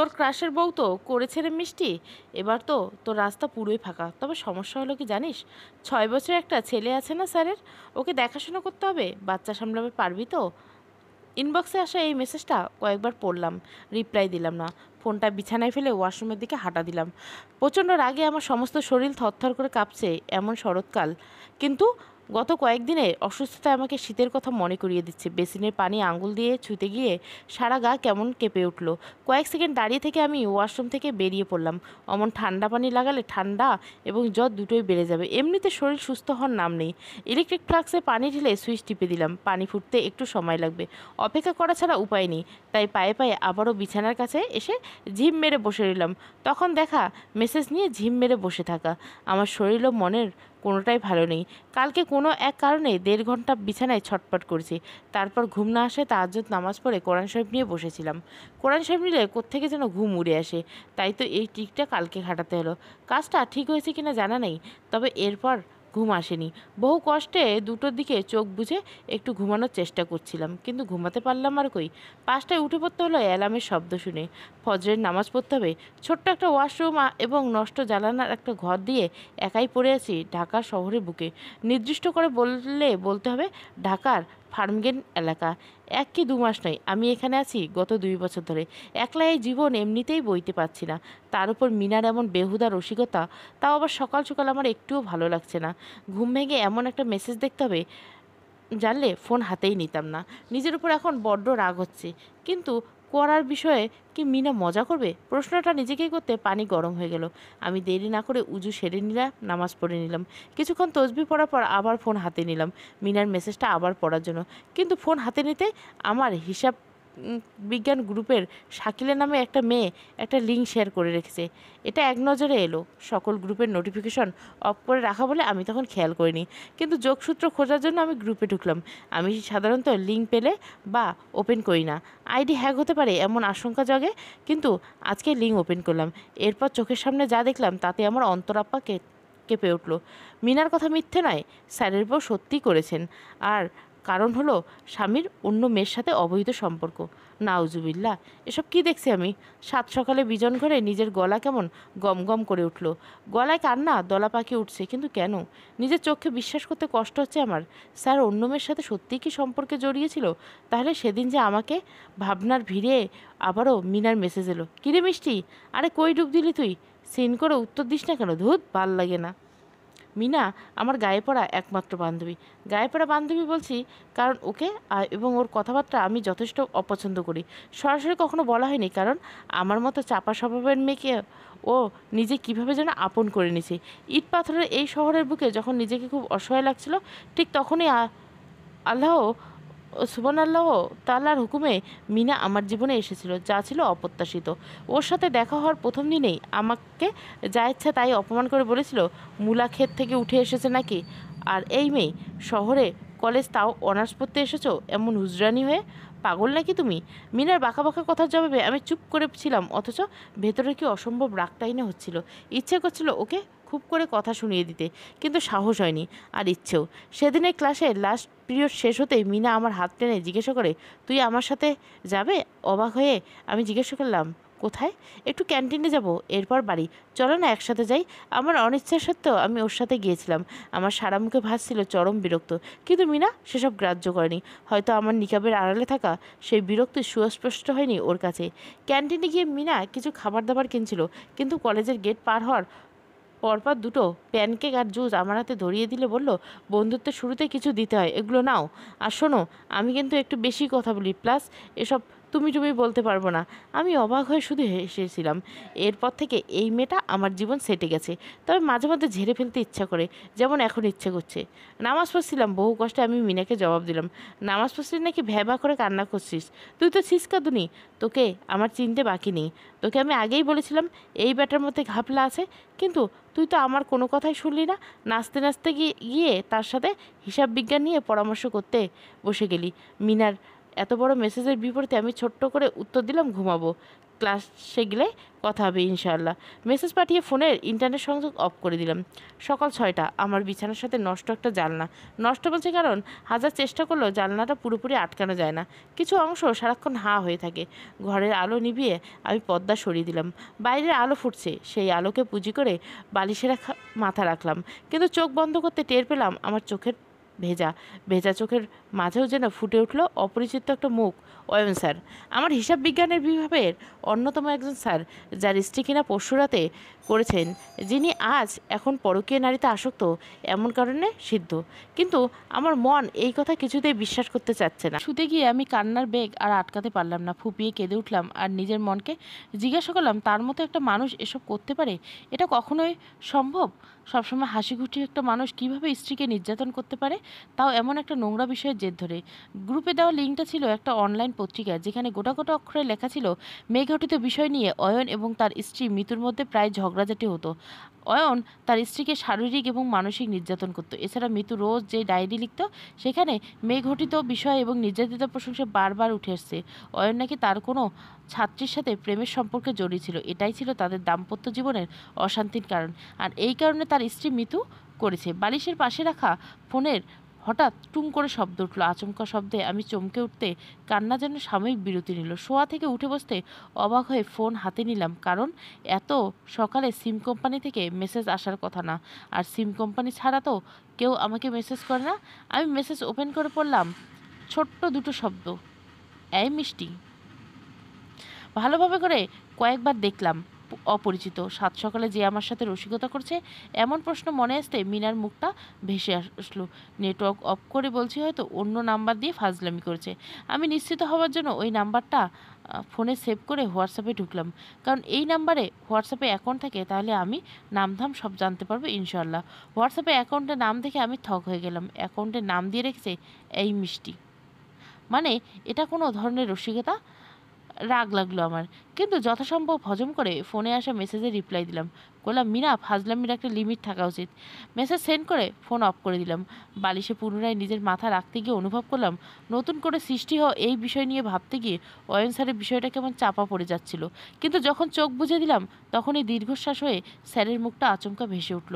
তোর ক্রাশের বউ তো করেছে রে মিষ্টি, এবার তো তোর রাস্তা পুরোই ফাঁকা। তবে সমস্যা হলো কি জানিস, 6 বছরের একটা ছেলে আছে না স্যারের, ওকে দেখাশোনা করতে হবে। বাচ্চা সামলাবে পারবি তো? ইনবক্সে আসা এই মেসেজটা কয়েকবার পড়লাম, রিপ্লাই দিলাম না। ফোনটা বিছানায় ফেলে ওয়াশরুমের দিকে হাঁটা দিলাম। প্রচণ্ড রাগে আমার সমস্ত শরীর থরথর করে কাঁপছে। এমন শরৎকাল, কিন্তু গত কয়েকদিনে অসুস্থতা আমাকে শীতের কথা মনে করিয়ে দিচ্ছে। বেসিনের পানি আঙুল দিয়ে ছুঁতে গিয়ে সারা গা কেমন কেঁপে উঠল। কয়েক সেকেন্ড দাঁড়িয়ে থেকে আমি ওয়াশরুম থেকে বেরিয়ে পড়লাম। অমন ঠান্ডা পানি লাগালে ঠান্ডা এবং জ্বর দুটোই বেড়ে যাবে। এমনিতে শরীর সুস্থ হওয়ার নাম নেই। ইলেকট্রিক ফ্লাক্সে পানি ঢেলে সুইচ টিপে দিলাম। পানি ফুটতে একটু সময় লাগবে, অপেক্ষা করা ছাড়া উপায় নেই। তাই পায়ে পায়ে আবারও বিছানার কাছে এসে ঝিম মেরে বসে রইলাম। তখন দেখা মেসেজ নিয়ে ঝিম মেরে বসে থাকা। আমার শরীর ও মনের কোনোটাই ভালো নেই। কালকে কোনো এক কারণে 1.5 ঘন্টা বিছানায় ছটপট করেছি। তারপর ঘুম না আসে তাহাজ্জুদ নামাজ পড়ে কোরআন শরীফ নিয়ে বসেছিলাম। কোরআন শরীফ নিলে কোত্থেকে যেন ঘুম উড়ে আসে। তাই তো এই ট্রিকটা কালকে খাটাতে হলো। কাজটা ঠিক হয়েছে কিনা জানা নেই, তবে এরপর ঘুম আসেনি। বহু কষ্টে 2টোর দিকে চোখ বুজে একটু ঘুমানোর চেষ্টা করছিলাম, কিন্তু ঘুমাতে পারলাম আর কই। 5টায় উঠে পড়তে হলো অ্যালার্মের শব্দ শুনে। ফজরের নামাজ পড়তে হবে। ছোট্ট একটা ওয়াশরুম এবং নষ্ট জ্বালানার একটা ঘর দিয়ে একাই পড়ে আছি ঢাকা শহরের বুকে। নির্দিষ্ট করে বলতে হবে ঢাকার ফার্মগেট এলাকা। 1 কি 2 মাস নয়, আমি এখানে আছি গত 2 বছর ধরে। একলা এই জীবন এমনিতেই বইতে পারছি না, তার উপর মিনার এমন বেহুদা রসিকতা। তাও আবার সকাল সকাল আমার একটুও ভালো লাগছে না। ঘুম ভেঙে এমন একটা মেসেজ দেখতে হবে জানলে ফোন হাতেই নিতাম না। নিজের উপর এখন বড্ড রাগ হচ্ছে, কিন্তু করার বিষয়ে কি মিনা মজা করবে? প্রশ্নটা নিজেকেই করতে পানি গরম হয়ে গেল। আমি দেরি না করে উজু সেরে নিলাম, নামাজ পড়ে নিলাম। কিছুক্ষণ তসবিহ পড়ার পর আবার ফোন হাতে নিলাম মিনার মেসেজটা আবার পড়ার জন্য। কিন্তু ফোন হাতে নিতে আমার হিসাব বিজ্ঞান গ্রুপের শাকিলা নামে একটা মেয়ে একটা লিঙ্ক শেয়ার করে রেখেছে। এটা এক নজরে এলো। সকল গ্রুপের নোটিফিকেশন অফ করে রাখা বলে আমি তখন খেয়াল করিনি, কিন্তু যোগসূত্র খোঁজার জন্য আমি গ্রুপে ঢুকলাম। আমি সাধারণত লিঙ্ক পেলে বা ওপেন করি না, আইডি হ্যাক হতে পারে এমন আশঙ্কা জাগে। কিন্তু আজকে লিঙ্ক ওপেন করলাম। এরপর চোখের সামনে যা দেখলাম তাতে আমার অন্তরাপ্পা কেঁপে উঠল। মিনার কথা মিথ্যে নয়, স্যারের বউ সত্যিই করেছেন। আর কারণ হলো স্বামীর অন্য মেয়ের সাথে অবৈধ সম্পর্ক। নাউজুবিল্লাহ, এসব কি দেখছি আমি? সাত সকালে বিজন ঘরে নিজের গলা কেমন গম গম করে উঠল। গলায় কান্না দলা পাকিয়ে উঠছে, কিন্তু কেন? নিজের চোখে বিশ্বাস করতে কষ্ট হচ্ছে আমার। স্যার অন্য মেয়ের সাথে সত্যিই কি সম্পর্কে জড়িয়েছিল? তাহলে সেদিন যে আমাকে ভাবনার ভিড়ে আবারও মিনার মেসেজ এলো, কিরে মিষ্টি, আরে কই ডুব দিলি তুই? সিন করে উত্তর দিস না কেন? ধুত, ভাল লাগে না। মিনা আমার গায়ে পড়া একমাত্র বান্ধবী। গায়ে পড়া বান্ধবী বলছি কারণ ওকে এবং ওর কথাবার্তা আমি যথেষ্ট অপছন্দ করি। সরাসরি কখনো বলা হয়নি, কারণ আমার মতো চাপা স্বভাবের মেয়েকে ও নিজে কিভাবে যেন আপন করে নিছে। ইট পাথরের এই শহরের বুকে যখন নিজেকে খুব অসহায় লাগছিল, ঠিক তখনই আল্লাহ সুবহানাল্লাহ তাআলার হুকুমে মিনা আমার জীবনে এসেছিল, যা ছিল অপ্রত্যাশিত। ওর সাথে দেখা হওয়ার প্রথম দিনেই আমাকে যা ইচ্ছা তাই অপমান করে বলেছিল মূলা ক্ষেত থেকে উঠে এসেছে নাকি। আর এই মেয়ে শহরে কলেজ, তাও অনার্স পড়তে এসেছো এমন হুজরানি হয়ে? পাগল নাকি তুমি? মিনার বাঁকা বাঁকা কথার জবাবে আমি চুপ করে ছিলাম, অথচ ভেতরে কি অসম্ভব রাগটাই না হচ্ছিল। ইচ্ছে করছিল ওকে খুব করে কথা শুনিয়ে দিতে, কিন্তু সাহস হয়নি, আর ইচ্ছেও। সেদিনের ক্লাসে লাস্ট পিরিয়ড শেষ হতেই মিনা আমার হাত টেনে জিজ্ঞাসা করে, তুই আমার সাথে যাবে? অবাক হয়ে আমি জিজ্ঞাসা করলাম, কোথায়? একটু ক্যান্টিনে যাব, এরপর বাড়ি। চলো না একসাথে যাই। আমার অনিচ্ছা সত্ত্বেও আমি ওর সাথে গিয়েছিলাম। আমার সারা মুখে ভাসছিল চরম বিরক্ত, কিন্তু মিনা সেসব গ্রাহ্য করেনি। হয়তো আমার নিকাবের আড়ালে থাকা সেই বিরক্তি সুস্পষ্ট হয়নি ওর কাছে। ক্যান্টিনে গিয়ে মিনা কিছু খাবার দাবার কিনছিল, কিন্তু কলেজের গেট পার হওয়ার পরপর 2টো প্যানকেক আর জুস আমার হাতে ধরিয়ে দিলে বলল, বন্ধুত্বের শুরুতে কিছু দিতে হয়, এগুলো নাও। আর শোনো, আমি কিন্তু একটু বেশি কথা বলি, প্লাস এসব তুমি বলতে পারবো না। আমি অবাক হয়ে শুধু হেসেছিলাম। এরপর থেকে এই মেয়েটা আমার জীবন সেটে গেছে। তবে মাঝে মাঝে ঝেড়ে ফেলতে ইচ্ছা করে, যেমন এখন ইচ্ছে করছে। নামাজ পড়ছিলাম, বহু কষ্টে আমি মিনাকে জবাব দিলাম, নামাজ পড়ছিস নাকি ভ্যাবা করে কান্না করছিস? তুই তো ছিসকাদুনি, তোকে আমার চিনতে বাকি নেই। তোকে আমি আগেই বলেছিলাম এই ব্যাটার মধ্যে ঘাপলা আছে, কিন্তু তুই তো আমার কোনো কথাই শুনলি না। নাচতে নাচতে গিয়ে তার সাথে হিসাব বিজ্ঞান নিয়ে পরামর্শ করতে বসে গেলি। মিনার এত বড় মেসেজের বিপরীতে আমি ছোট্ট করে উত্তর দিলাম, ঘুমাবো। ক্লাসে গেলে কথা হবে ইনশাআল্লাহ। মেসেজ পাঠিয়ে ফোনের ইন্টারনেট সংযোগ অফ করে দিলাম। সকাল 6টা। আমার বিছানার সাথে নষ্ট একটা জানলা। নষ্ট বলছে কারণ হাজার চেষ্টা করলেও জানলাটা পুরোপুরি আটকানো যায় না। কিছু অংশ সারাক্ষণ হাঁ হয়ে থাকে। ঘরের আলো নিভিয়ে আমি পর্দা সরিয়ে দিলাম। বাইরের আলো ফুটছে, সেই আলোকে পুঁজি করে বালিশে মাথা রাখলাম। কিন্তু চোখ বন্ধ করতে টের পেলাম আমার চোখের ভেজা ভেজা চোখের মাঝেও যেন ফুটে উঠল অপরিচিত একটা মুখ। অয়ন স্যার, আমার হিসাব বিজ্ঞানের বিভাগের অন্যতম একজন স্যার, যার স্ত্রী কিনা পরশুরাতে করেছেন, যিনি আজ এখন পরকীয় নারীতে আসক্ত এমন কারণে সিদ্ধ। কিন্তু আমার মন এই কথা কিছুতেই বিশ্বাস করতে চাচ্ছে না। শুতে গিয়ে আমি কান্নার বেগ আর আটকাতে পারলাম না। ফুপিয়ে কেঁদে উঠলাম আর নিজের মনকে জিজ্ঞাসা করলাম, তার মতো একটা মানুষ এসব করতে পারে? এটা কখনোই সম্ভব? সবসময় হাসি খুশি একটা মানুষ কিভাবে স্ত্রীকে নির্যাতন করতে পারে, তাও এমন একটা নোংরা বিষয়ের জের ধরে? গ্রুপে দেওয়া লিঙ্কটা ছিল একটা অনলাইন পত্রিকা, যেখানে গোটা গোটা অক্ষরে লেখা ছিল মেঘঘটিত বিষয় নিয়ে অয়ন এবং তার স্ত্রী মিতুর মধ্যে প্রায় ঝগড়াঝাটি হতো। অয়ন তার স্ত্রীকে শারীরিক এবং মানসিক নির্যাতন করত। এছাড়া মিতু রোজ যে ডায়েরি লিখত, সেখানে মেঘঘটিত বিষয় এবং নির্যাতিত প্রশংসা বারবার উঠে আসছে। অয়ন নাকি তার কোনো ছাত্রীর সাথে প্রেমের সম্পর্কে জড়িত ছিল। এটাই ছিল তাদের দাম্পত্য জীবনের অশান্তির কারণ, আর এই কারণে তার স্ত্রী মিতু করেছে। বালিশের পাশে রাখা ফোনের হঠাৎ টুং করে শব্দ উঠল। আচমকা শব্দে আমি চমকে উঠতে কান্না যেন সাময়িক বিরতি নিল। শোয়া থেকে উঠে বসতে অবাক হয়ে ফোন হাতে নিলাম, কারণ এত সকালে সিম কোম্পানি থেকে মেসেজ আসার কথা না, আর সিম কোম্পানি ছাড়া তো কেউ আমাকে মেসেজ করে না। আমি মেসেজ ওপেন করে পড়লাম ছোট্ট দুটো শব্দ, এই মিষ্টি। ভালোভাবে করে কয়েকবার দেখলাম, অপরিচিত। সাত সকালে যে আমার সাথে রসিকতা করছে, এমন প্রশ্ন মনে আসতে মিনার মুখটা ভেসে আসলো। নেটওয়ার্ক অফ করে বলছি হয়তো অন্য নাম্বার দিয়ে ফাজলামি করেছে। আমি নিশ্চিত হওয়ার জন্য ওই নাম্বারটা ফোনে সেভ করে হোয়াটসঅ্যাপে ঢুকলাম, কারণ এই নাম্বারে হোয়াটসঅ্যাপে অ্যাকাউন্ট থাকে, তাহলে আমি নামধাম সব জানতে পারবো ইনশাল্লাহ। হোয়াটসঅ্যাপে অ্যাকাউন্টের নাম দেখে আমি থক হয়ে গেলাম। অ্যাকাউন্টের নাম দিয়ে রেখেছে এই মিষ্টি। মানে এটা কোনো ধরনের রসিকতা? রাগ লাগলো আমার, কিন্তু যথাসম্ভব হজম করে ফোনে আসা মেসেজে রিপ্লাই দিলাম। বললাম, মিনা, ফাজলামির একটা লিমিট থাকা উচিত। মেসেজ সেন্ড করে ফোন অফ করে দিলাম। বালিশে পুনরায় নিজের মাথা রাখতে গিয়ে অনুভব করলাম, নতুন করে সৃষ্টি হওয়া এই বিষয় নিয়ে ভাবতে গিয়ে অয়ন স্যারের বিষয়টা কেমন চাপা পড়ে যাচ্ছিল। কিন্তু যখন চোখ বুজে দিলাম, তখনই দীর্ঘশ্বাস হয়ে স্যারের মুখটা আচমকা ভেসে উঠল।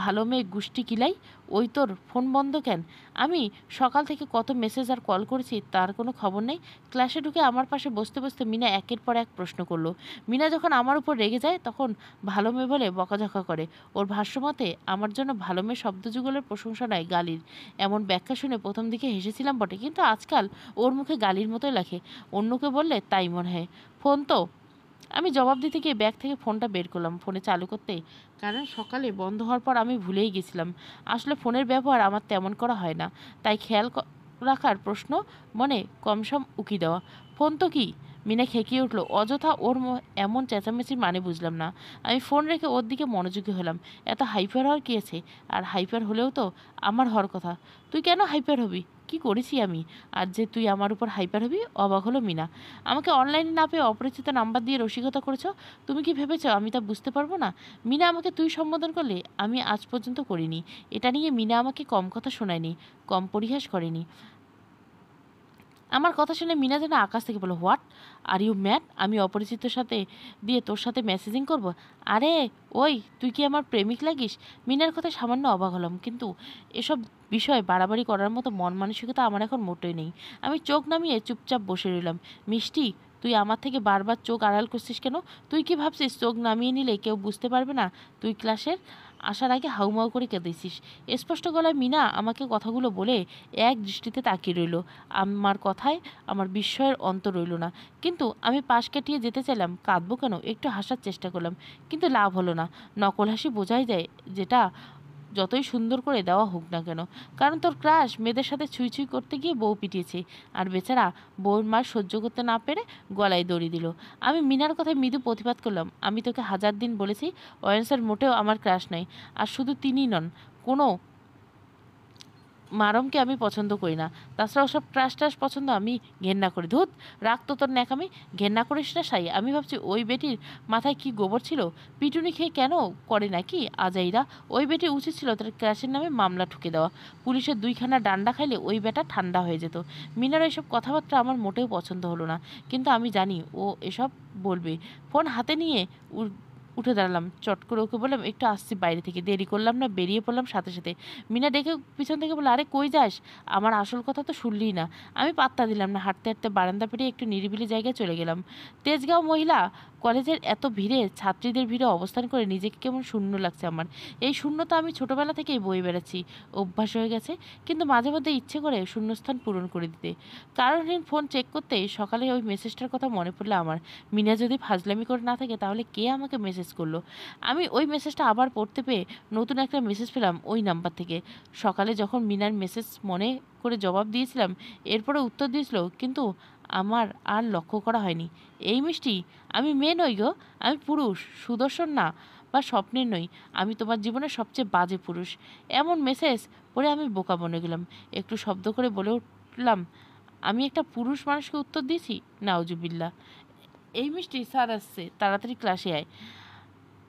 ভালো মেয়ে গুষ্টি কিলাই, ওই তোর ফোন বন্ধ কেন? আমি সকাল থেকে কত মেসেজ আর কল করেছি তার কোনো খবর নেই। ক্লাসে ঢুকে আমার পাশে বসতে বসতে মিনা একের পর এক প্রশ্ন করলো। মিনা যখন আমার উপর রেগে যায়, তখন ভালো মেয়ে বলে বকাঝকা করে। ওর ভাষ্যমতে আমার জন্য ভালো মেয়ে শব্দযুগলের প্রশংসা নয়, গালির। এমন ব্যাখ্যা শুনে প্রথম দিকে হেসেছিলাম বটে, কিন্তু আজকাল ওর মুখে গালির মতোই লাগে। অন্যকে বললে তাই মনে হয়। ফোন তো। আমি জবাব দিতে গিয়ে ব্যাগ থেকে ফোনটা বের করলাম, ফোনে চালু করতে, কারণ সকালে বন্ধ হওয়ার পর আমি ভুলেই গেছিলাম। আসলে ফোনের ব্যবহার আমার তেমন করা হয় না, তাই খেয়াল রাখার প্রশ্ন মনে কমসম উকি দেওয়া। ফোন তো কি? মিনা খেকিয়ে উঠলো। অযথা ওর এমন চেঁচামেচির মানে বুঝলাম না। আমি ফোন রেখে ওর দিকে মনোযোগী হলাম। এত হাইপার হওয়ার কী আছে? আর হাইপার হলেও তো আমার হওয়ার কথা। তুই কেন হাইপার হবি? কি করেছি আমি আর যে তুই আমার উপর হাইপার হবি? অবাক হলো মিনা। আমাকে অনলাইনে না পেয়ে অপরিচিত নাম্বার দিয়ে রসিকতা করেছো। তুমি কি ভেবেছো আমি তা বুঝতে পারবো না? মিনা আমাকে তুই সম্বোধন করলে আমি আজ পর্যন্ত করিনি। এটা নিয়ে মিনা আমাকে কম কথা শোনায়নি, কম পরিহাস করেনি। আমার কথা শুনে মিনা যেন আকাশ থেকে বলো, হোয়াট আর ইউ ম্যাড? আমি অপরিচিতর সাথে দিয়ে তোর সাথে মেসেজিং করব? আরে ওই, তুই কি আমার প্রেমিক লাগিস? মিনার কথায় সামান্য অবাক হলাম, কিন্তু এসব বিষয়ে বাড়াবাড়ি করার মতো মন মানসিকতা আমার এখন মোটেই নেই। আমি চোখ নামিয়ে চুপচাপ বসে রইলাম। মিষ্টি, তুই আমার থেকে বারবার চোখ আড়াল করছিস কেন? তুই কি ভাবছিস চোখ নামিয়ে নিলে কেউ বুঝতে পারবে না তুই ক্লাসের আসার আগে হাউমাউ করে কেঁদেছিস? স্পষ্ট গলায় মিনা আমাকে কথাগুলো বলে এক দৃষ্টিতে তাকিয়ে রইল। আমার কথায় আমার বিস্ময়ের অন্ত রইল না, কিন্তু আমি পাশ কাটিয়ে যেতে চাইলাম। কাঁদবো কেন? একটু হাসার চেষ্টা করলাম, কিন্তু লাভ হলো না। নকল হাসি বোঝাই যায়, যেটা যতই সুন্দর করে দেওয়া হোক না কেন। কারণ তোর ক্রাশ মেয়েদের সাথে ছুঁই ছুঁই করতে গিয়ে বউ পিটিয়েছে, আর বেচারা বউর মার সহ্য করতে না পেরে গলায় দড়ি দিল। আমি মিনার কথায় মৃদু প্রতিবাদ করলাম, আমি তোকে হাজার দিন বলেছি অয়ন স্যার মোটেও আমার ক্রাশ নাই, আর শুধু তিনিই নন, কোনো মারমকে আমি পছন্দ করি না। তাছাড়া ওসব ক্রাশ ট্রাশ পছন্দ আমি ঘেন্না করি। ধুত, রাগ তো তোর ন্যাকামি। ঘেন্না করিস না সাই। আমি ভাবছি ওই বেটির মাথায় কি গোবর ছিল, পিটুনি খেয়ে কেন করে নাকি আজাইরা। ওই বেটি উচিত ছিল তার ক্রাশের নামে মামলা ঠুকে দেওয়া। পুলিশের 2খানা ডান্ডা খাইলে ওই বেটা ঠান্ডা হয়ে যেত। মিনার এসব কথাবার্তা আমার মোটেও পছন্দ হলো না, কিন্তু আমি জানি ও এসব বলবে। ফোন হাতে নিয়ে উঠে দাঁড়ালাম। চট করে ওকে বললাম, একটু আসছি বাইরে থেকে। দেরি করলাম না, বেরিয়ে পড়লাম সাথে সাথে। মিনা ডেকে পিছন থেকে বলে, আরে কই যাস? আমার আসল কথা তো শুনলি না। আমি পাত্তা দিলাম না। হাঁটতে হাঁটতে বারান্দা পেরিয়ে একটু নিরিবিলি জায়গায় চলে গেলাম। তেজগাঁও মহিলা কলেজের এত ভিড়ে, ছাত্রীদের ভিড়ে অবস্থান করে নিজেকে কেমন শূন্য লাগছে আমার। এই শূন্যতা আমি ছোটবেলা থেকেই বয়ে বেড়াচ্ছি, অভ্যাস হয়ে গেছে। কিন্তু মাঝে মধ্যে ইচ্ছে করে শূন্যস্থান পূরণ করে দিতে। কারণহীন ফোন চেক করতেই সকালে ওই মেসেজটার কথা মনে পড়লো আমার। মিনা যদি ফাজলামি করে না থাকে, তাহলে কে আমাকে মেসেজ করলো? আমি ওই মেসেজটা আবার পড়তে পেয়ে নতুন একটা মেসেজ পেলাম ওই নাম্বার থেকে। সকালে যখন মিনার মেসেজ মনে করে জবাব দিয়েছিলাম, এরপরে উত্তর দিয়েছিল, কিন্তু আমার আর লক্ষ্য করা হয়নি। এই মিষ্টি, আমি মেয়ে নই গো, আমি পুরুষ, সুদর্শন না বা স্বপ্নের নই। আমি তোমার জীবনের সবচেয়ে বাজে পুরুষ। এমন মেসেজ পড়ে আমি বোকা বনে গেলাম। একটু শব্দ করে বলে উঠলাম, আমি একটা পুরুষ মানুষকে উত্তর দিয়েছি? নাউজুবিল্লাহ। এই মিষ্টি, স্যার আসছে, তাড়াতাড়ি ক্লাসে আয়।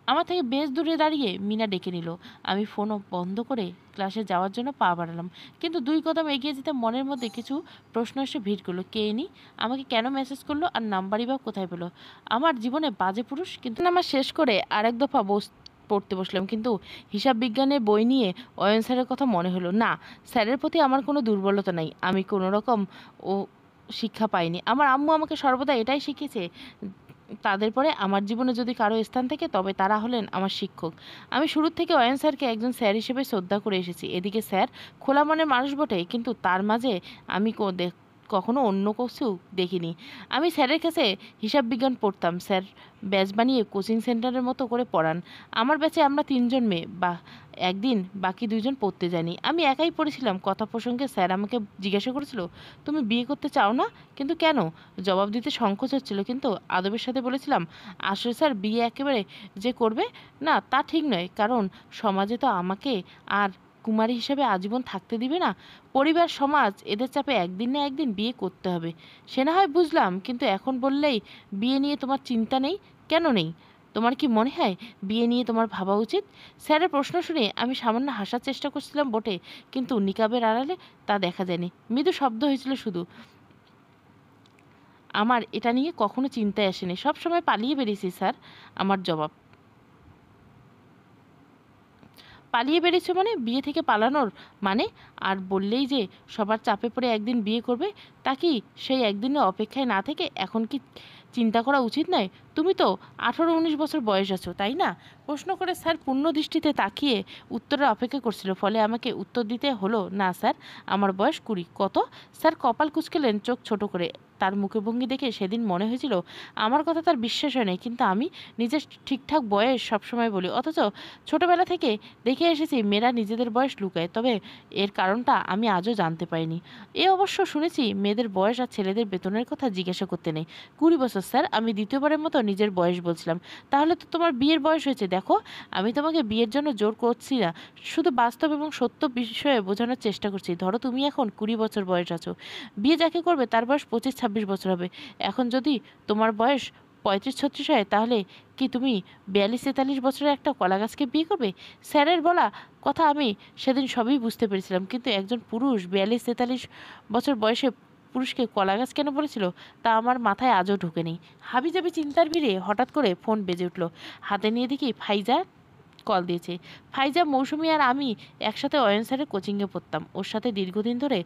আমার থেকে বেশ দূরে দাঁড়িয়ে মিনা ডেকে নিল। আমি ফোনও বন্ধ করে ক্লাসে যাওয়ার জন্য পা বাড়ালাম, কিন্তু 2 কদম এগিয়ে যেতে মনের মধ্যে কিছু প্রশ্ন এসে ভিড় করলো। কে ইনি? আমাকে কেন মেসেজ করলো? আর নাম্বারই বা কোথায় পেলো? আমার জীবনে বাজে পুরুষ। কিন্তু আমার শেষ করে আরেক দফা পড়তে বসলাম, কিন্তু হিসাব বিজ্ঞানের বই নিয়ে অয়ন স্যারের কথা মনে হলো। না, স্যারের প্রতি আমার কোনো দুর্বলতা নাই। আমি কোনো রকম ও শিক্ষা পাইনি। আমার আম্মু আমাকে সর্বদা এটাই শিখিয়েছে, তাদের পরে আমার জীবনে যদি কারো স্থান থাকে তবে তারা হলেন আমার শিক্ষক। আমি শুরু থেকে অয়ন স্যারকে একজন স্যার হিসেবে শ্রদ্ধা করে এসেছি। এদিকে স্যার খোলা মনের মানুষ বটে, কিন্তু তার মাঝে আমি কখনো অন্য কিছু দেখিনি। আমি স্যারের কাছে হিসাব বিজ্ঞান পড়তাম, স্যার ব্যাচ বানিয়ে কোচিং সেন্টারের মতো করে পড়ান। আমার ব্যাচে আমরা 3জন মেয়ে, বা একদিন বাকি 2জন পড়তে যায়নি। আমি একাই পড়েছিলাম। কথা প্রসঙ্গে স্যার আমাকে জিজ্ঞাসা করেছিল, তুমি বিয়ে করতে চাও না? কিন্তু কেন? জবাব দিতে সংকোচ হচ্ছিল, কিন্তু আদবের সাথে বলেছিলাম, আসলে স্যার বিয়ে একেবারে যে করবে না তা ঠিক নয়, কারণ সমাজে তো আমাকে আর কুমারী হিসেবে আজীবন থাকতে দিবে না। পরিবার, সমাজ, এদের চাপে একদিন না একদিন বিয়ে করতে হবে। সে না হয় বুঝলাম, কিন্তু এখন বললেই বিয়ে নিয়ে তোমার চিন্তা নেই? কেন নেই? তোমার কি মনে হয় বিয়ে নিয়ে তোমার ভাবা উচিত? স্যারের প্রশ্ন শুনে আমি সামান্য হাসার চেষ্টা করছিলাম বটে, কিন্তু নিকাবের আড়ালে তা দেখা যায়নি। মৃদু শব্দ হয়েছিল শুধু। আমার এটা নিয়ে কখনো চিন্তায় আসেনি, সবসময় পালিয়ে বেরিয়েছি স্যার। আমার জবাব। পালিয়ে বেরিয়েছো মানে? বিয়ে থেকে পালানোর মানে? আর বললেই যে সবার চাপে পড়ে একদিন বিয়ে করবে, তা কি সেই একদিনের অপেক্ষায় না থেকে এখন কি চিন্তা করা উচিত নয়? তুমি তো 18-19 বছর বয়স আছো, তাই না? প্রশ্ন করে স্যার পূর্ণ দৃষ্টিতে তাকিয়ে উত্তরের অপেক্ষা করছিল, ফলে আমাকে উত্তর দিতে হলো, না স্যার, আমার বয়স 20। কত? স্যার কপাল কুঁচকেলেন চোখ ছোট করে। তার মুখভঙ্গি দেখে সেদিন মনে হয়েছিল আমার কথা তার বিশ্বাস হয় নাই, কিন্তু আমি নিজের ঠিকঠাক বয়স সবসময় বলি, অথচ ছোটবেলা থেকে দেখে এসেছি মেয়েরা নিজেদের বয়স লুকায়। তবে এর কারণটা আমি আজও জানতে পারিনি। এ অবশ্য শুনেছি মেয়েদের বয়স আর ছেলেদের বেতনের কথা জিজ্ঞাসা করতে নেই। 20 বছর স্যার। আমি দ্বিতীয়বারের মতো নিজের বয়স বলছিলাম। তাহলে তো তোমার বিয়ের বয়স হয়েছে। দেখো, আমি তোমাকে বিয়ের জন্য জোর করছি না, শুধু বাস্তব এবং সত্য বিষয়ে বোঝানোর চেষ্টা করছি। ধরো তুমি এখন 20 বছর বয়স আছো, বিয়ে যাকে করবে তার বয়স 25-26 বছর হবে। এখন যদি তোমার বয়স 35-36 হয়, তাহলে কি তুমি 42-43 বছরের একটা কলা গাছকে বিয়ে করবে? স্যারের বলা কথা আমি সেদিন সবই বুঝতে পেরেছিলাম, কিন্তু একজন পুরুষ 42-43 বছর বয়সে পুরুষকে কলা গাছ কেন বলেছিল তা আমার মাথায় আজও ঢোকেনি। হাবিজাবি চিন্তার ভিড়ে হঠাৎ করে ফোন বেজে উঠল। হাতে নিয়ে দেখি ফাইজা কল দিয়েছে। ফাইজা, মৌসুমি আর আমি একসাথে অয়ন স্যারের কোচিংয়ে পড়তাম। ওর সাথে দীর্ঘদিন ধরে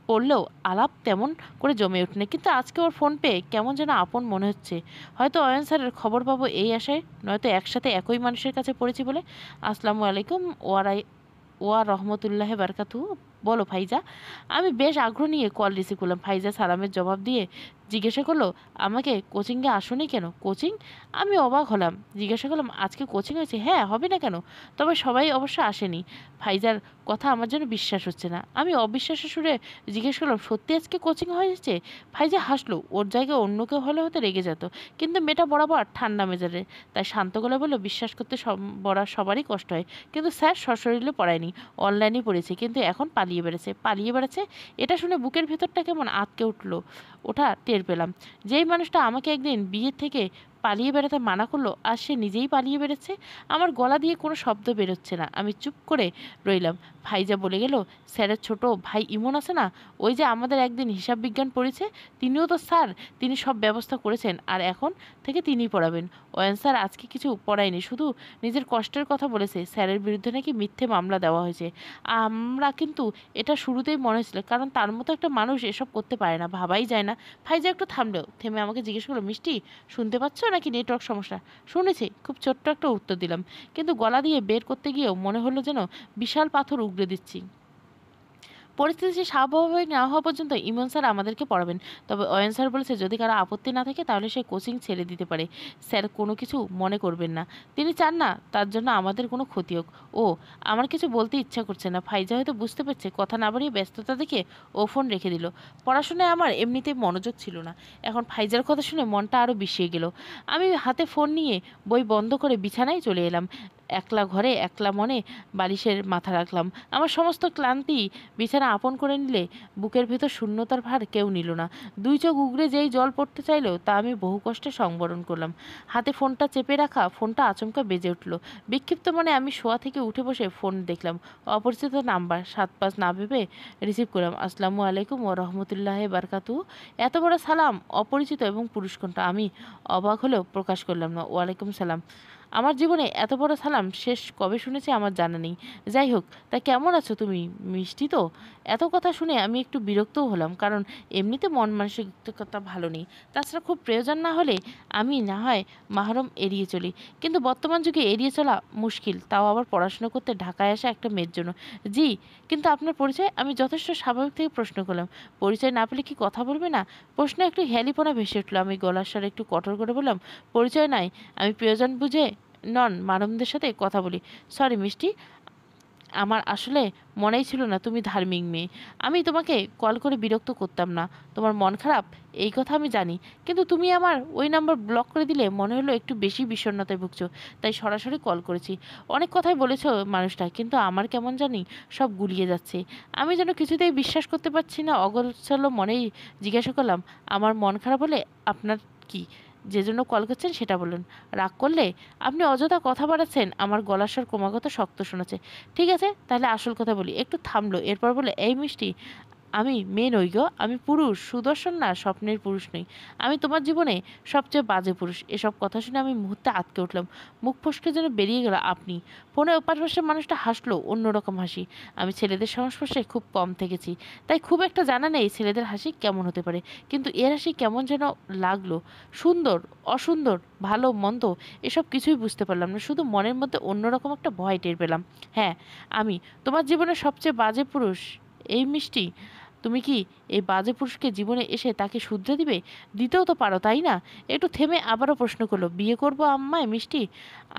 পড়লেও আলাপ তেমন করে জমে ওঠেনি, কিন্তু আজকে ওর ফোন পেয়ে কেমন যেন আপন মনে হচ্ছে। হয়তো অয়ন স্যারের খবর পাবো এই আশায়, নয়তো একসাথে একই মানুষের কাছে পড়েছি বলে। আসসালামু আলাইকুম ওয়া রহমতুল্লাহ বারকাতু। বলো ফাইজা। আমি বেশ আগ্রহ নিয়ে কল রিসিভ করলাম। ফাইজা সালামের জবাব দিয়ে জিজ্ঞাসা করলো, আমাকে কোচিংয়ে আসোনি কেন? কোচিং? আমি অবাক হলাম। জিজ্ঞাসা করলাম, আজকে কোচিং হয়েছে? হ্যাঁ, হবে না কেন? তবে সবাই অবশ্য আসেনি। ফাইজার কথা আমার যেন বিশ্বাস হচ্ছে না। আমি অবিশ্বাসের সুরে জিজ্ঞেস করলাম, সত্যি আজকে কোচিং হয়েছে? ফাইজা হাসলো। ওর জায়গায় অন্য কেউ হলে হয়তো রেগে যেত, কিন্তু মেয়েটা বরাবর ঠান্ডা মেজাজে। তাই শান্ত গলায় বলল, বিশ্বাস করতে সবারই কষ্ট হয়, কিন্তু স্যার সশরীরে পড়ায়নি, অনলাইনে পড়েছে, কিন্তু এখন পালিয়ে বেড়েছে। পালিয়ে বেড়াচ্ছে? এটা শুনে বুকের ভেতরটা কেমন আঁতকে উঠলো। ওটা টের পেলাম। যেই মানুষটা আমাকে একদিন বিয়ে থেকে পালিয়ে বেড়াতে মানা করলো, আর সে নিজেই পালিয়ে বেড়াচ্ছে। আমার গলা দিয়ে কোনো শব্দ বেরোচ্ছে না। আমি চুপ করে রইলাম। ফাইজা বলে গেল, স্যারের ছোট ভাই ইমন আছে না, ওই যে আমাদের একদিন হিসাব বিজ্ঞান পড়েছে, তিনিও তো স্যার। তিনি সব ব্যবস্থা করেছেন, আর এখন থেকে তিনিই পড়াবেন। অয়ন স্যার আজকে কিছু পড়ায়নি, শুধু নিজের কষ্টের কথা বলেছে। স্যারের বিরুদ্ধে নাকি মিথ্যে মামলা দেওয়া হয়েছে। আমরা কিন্তু এটা শুরুতেই মনে হয়েছিল, কারণ তার মতো একটা মানুষ এসব করতে পারে না, ভাবাই যায় না। ফাইজা একটু থামলো, থেমে আমাকে জিজ্ঞেস করলো, মিষ্টি শুনতে পাচ্ছ নাকি নেটওয়ার্ক সমস্যা? শুনেছি, খুব ছোট্ট একটা উত্তর দিলাম, কিন্তু গলা দিয়ে বের করতে গিয়েও মনে হলো যেন বিশাল পাথর উগড়ে দিচ্ছি। পরিস্থিতি স্বাভাবিক না হওয়া পর্যন্ত ইমন স্যার আমাদেরকে পড়াবেন। তবে অয়ন স্যার বলেছে, যদি কারো আপত্তি না থাকে তাহলে সে কোচিং ছেড়ে দিতে পারে। স্যার কোনো কিছু মনে করবেন না। তিনি চান না তার জন্য আমাদের কোনো ক্ষতি হোক। ও, আমার কিছু বলতে ইচ্ছা করছে না। ফাইজা হয়তো বুঝতে পারছে। কথা না বাড়িয়ে ব্যস্ততা দেখে ও ফোন রেখে দিল। পড়াশোনায় আমার এমনিতেই মনোযোগ ছিল না, এখন ফাইজার কথা শুনে মনটা আরও বিষিয়ে গেল। আমি হাতে ফোন নিয়ে বই বন্ধ করে বিছানায় চলে এলাম। একলা ঘরে একলা মনে বালিশের মাথা রাখলাম। আমার সমস্ত ক্লান্তি বিছানা আপন করে নিলে বুকের ভেতর শূন্যতার ভার কেউ নিল না। দুই চোখ উগড়ে যেই জল পড়তে চাইলো, তা আমি বহু কষ্টে সংবরণ করলাম। হাতে ফোনটা চেপে রাখা ফোনটা আচমকা বেজে উঠল। বিক্ষিপ্ত মনে আমি শোয়া থেকে উঠে বসে ফোন দেখলাম। অপরিচিত নাম্বার। 7-5 না ভেবে রিসিভ করলাম। আসসালামু আলাইকুম ও রহমতুল্লাহ বারকাতু। এত বড় সালাম, অপরিচিত এবং পুরুষ কণ্ঠ। আমি অবাক হলেও প্রকাশ করলাম না। ওয়ালাইকুম সালাম। আমার জীবনে এত বড় সালাম শেষ কবে শুনেছি আমার জানা নেই। যাই হোক, তা কেমন আছো তুমি? মিষ্টি তো? এত কথা শুনে আমি একটু বিরক্তও হলাম, কারণ এমনিতে মন মানসিকতা ভালো নেই। তাছাড়া খুব প্রয়োজন না হলে আমি না হয় মাহরম এড়িয়ে চলি, কিন্তু বর্তমান যুগে এড়িয়ে চলা মুশকিল, তাও আবার পড়াশোনা করতে ঢাকায় আসা একটা মেয়ের জন্য। জি, কিন্তু আপনার পরিচয়? আমি যথেষ্ট স্বাভাবিক থেকে প্রশ্ন করলাম। পরিচয় না পেলে কি কথা বলবে না? প্রশ্ন একটু হেয়ালিপনা ভেসে উঠলো। আমি গলার স্বর একটু কঠোর করে বললাম, পরিচয় নাই, আমি প্রয়োজন বুঝে নন মানবদের সাথে কথা বলি। সরি মিষ্টি, আমার আসলে মনেই ছিল না তুমি ধার্মিক মেয়ে। আমি তোমাকে কল করে বিরক্ত করতাম না। তোমার মন খারাপ, এই কথা আমি জানি, কিন্তু তুমি আমার ওই নাম্বার ব্লক করে দিলে মনে হলো একটু বেশি বিষণ্ণতায় ভুগছো, তাই সরাসরি কল করেছি। অনেক কথাই বলেছো মানুষটা, কিন্তু আমার কেমন জানি সব গুলিয়ে যাচ্ছে। আমি যেন কিছুতেই বিশ্বাস করতে পারছি না। অগোছালো মনেই জিজ্ঞাসা করলাম, আমার মন খারাপ হলে আপনার কি? যে জন্য কল করছেন সেটা বলুন। রাগ করলে? আপনি অযথা কথা বাড়াচ্ছেন। আমার গলার স্বর ক্রমাগত শক্ত শোনাচ্ছে। ঠিক আছে, তাহলে আসল কথা বলি। একটু থামলো, এরপর বলে, এই মিষ্টি, আমি মেয়ে নই গো, আমি পুরুষ। সুদর্শন না, স্বপ্নের পুরুষ নই। আমি তোমার জীবনে সবচেয়ে বাজে পুরুষ। এসব কথা শুনে আমি মুহূর্তে আটকে উঠলাম। মুখ ফসকে যেন বেরিয়ে গেল আপনি। ফোনে ওপাশ পাশের মানুষটা হাসলো, অন্যরকম হাসি। আমি ছেলেদের সংস্পর্শে খুব কম থেকেছি, তাই খুব একটা জানা নেই ছেলেদের হাসি কেমন হতে পারে, কিন্তু এর হাসি কেমন যেন লাগলো। সুন্দর, অসুন্দর, ভালো মন্দ এসব কিছুই বুঝতে পারলাম না, শুধু মনের মধ্যে অন্যরকম একটা ভয় টের পেলাম। হ্যাঁ, আমি তোমার জীবনের সবচেয়ে বাজে পুরুষ। এই মিষ্টি, তুমি কি এই বাজে পুরুষকে জীবনে এসে তাকে শুধরে দিবে? দিতেও তো পারো, তাই না? একটু থেমে আবারও প্রশ্ন করলো, বিয়ে করবো আম্মায় মিষ্টি?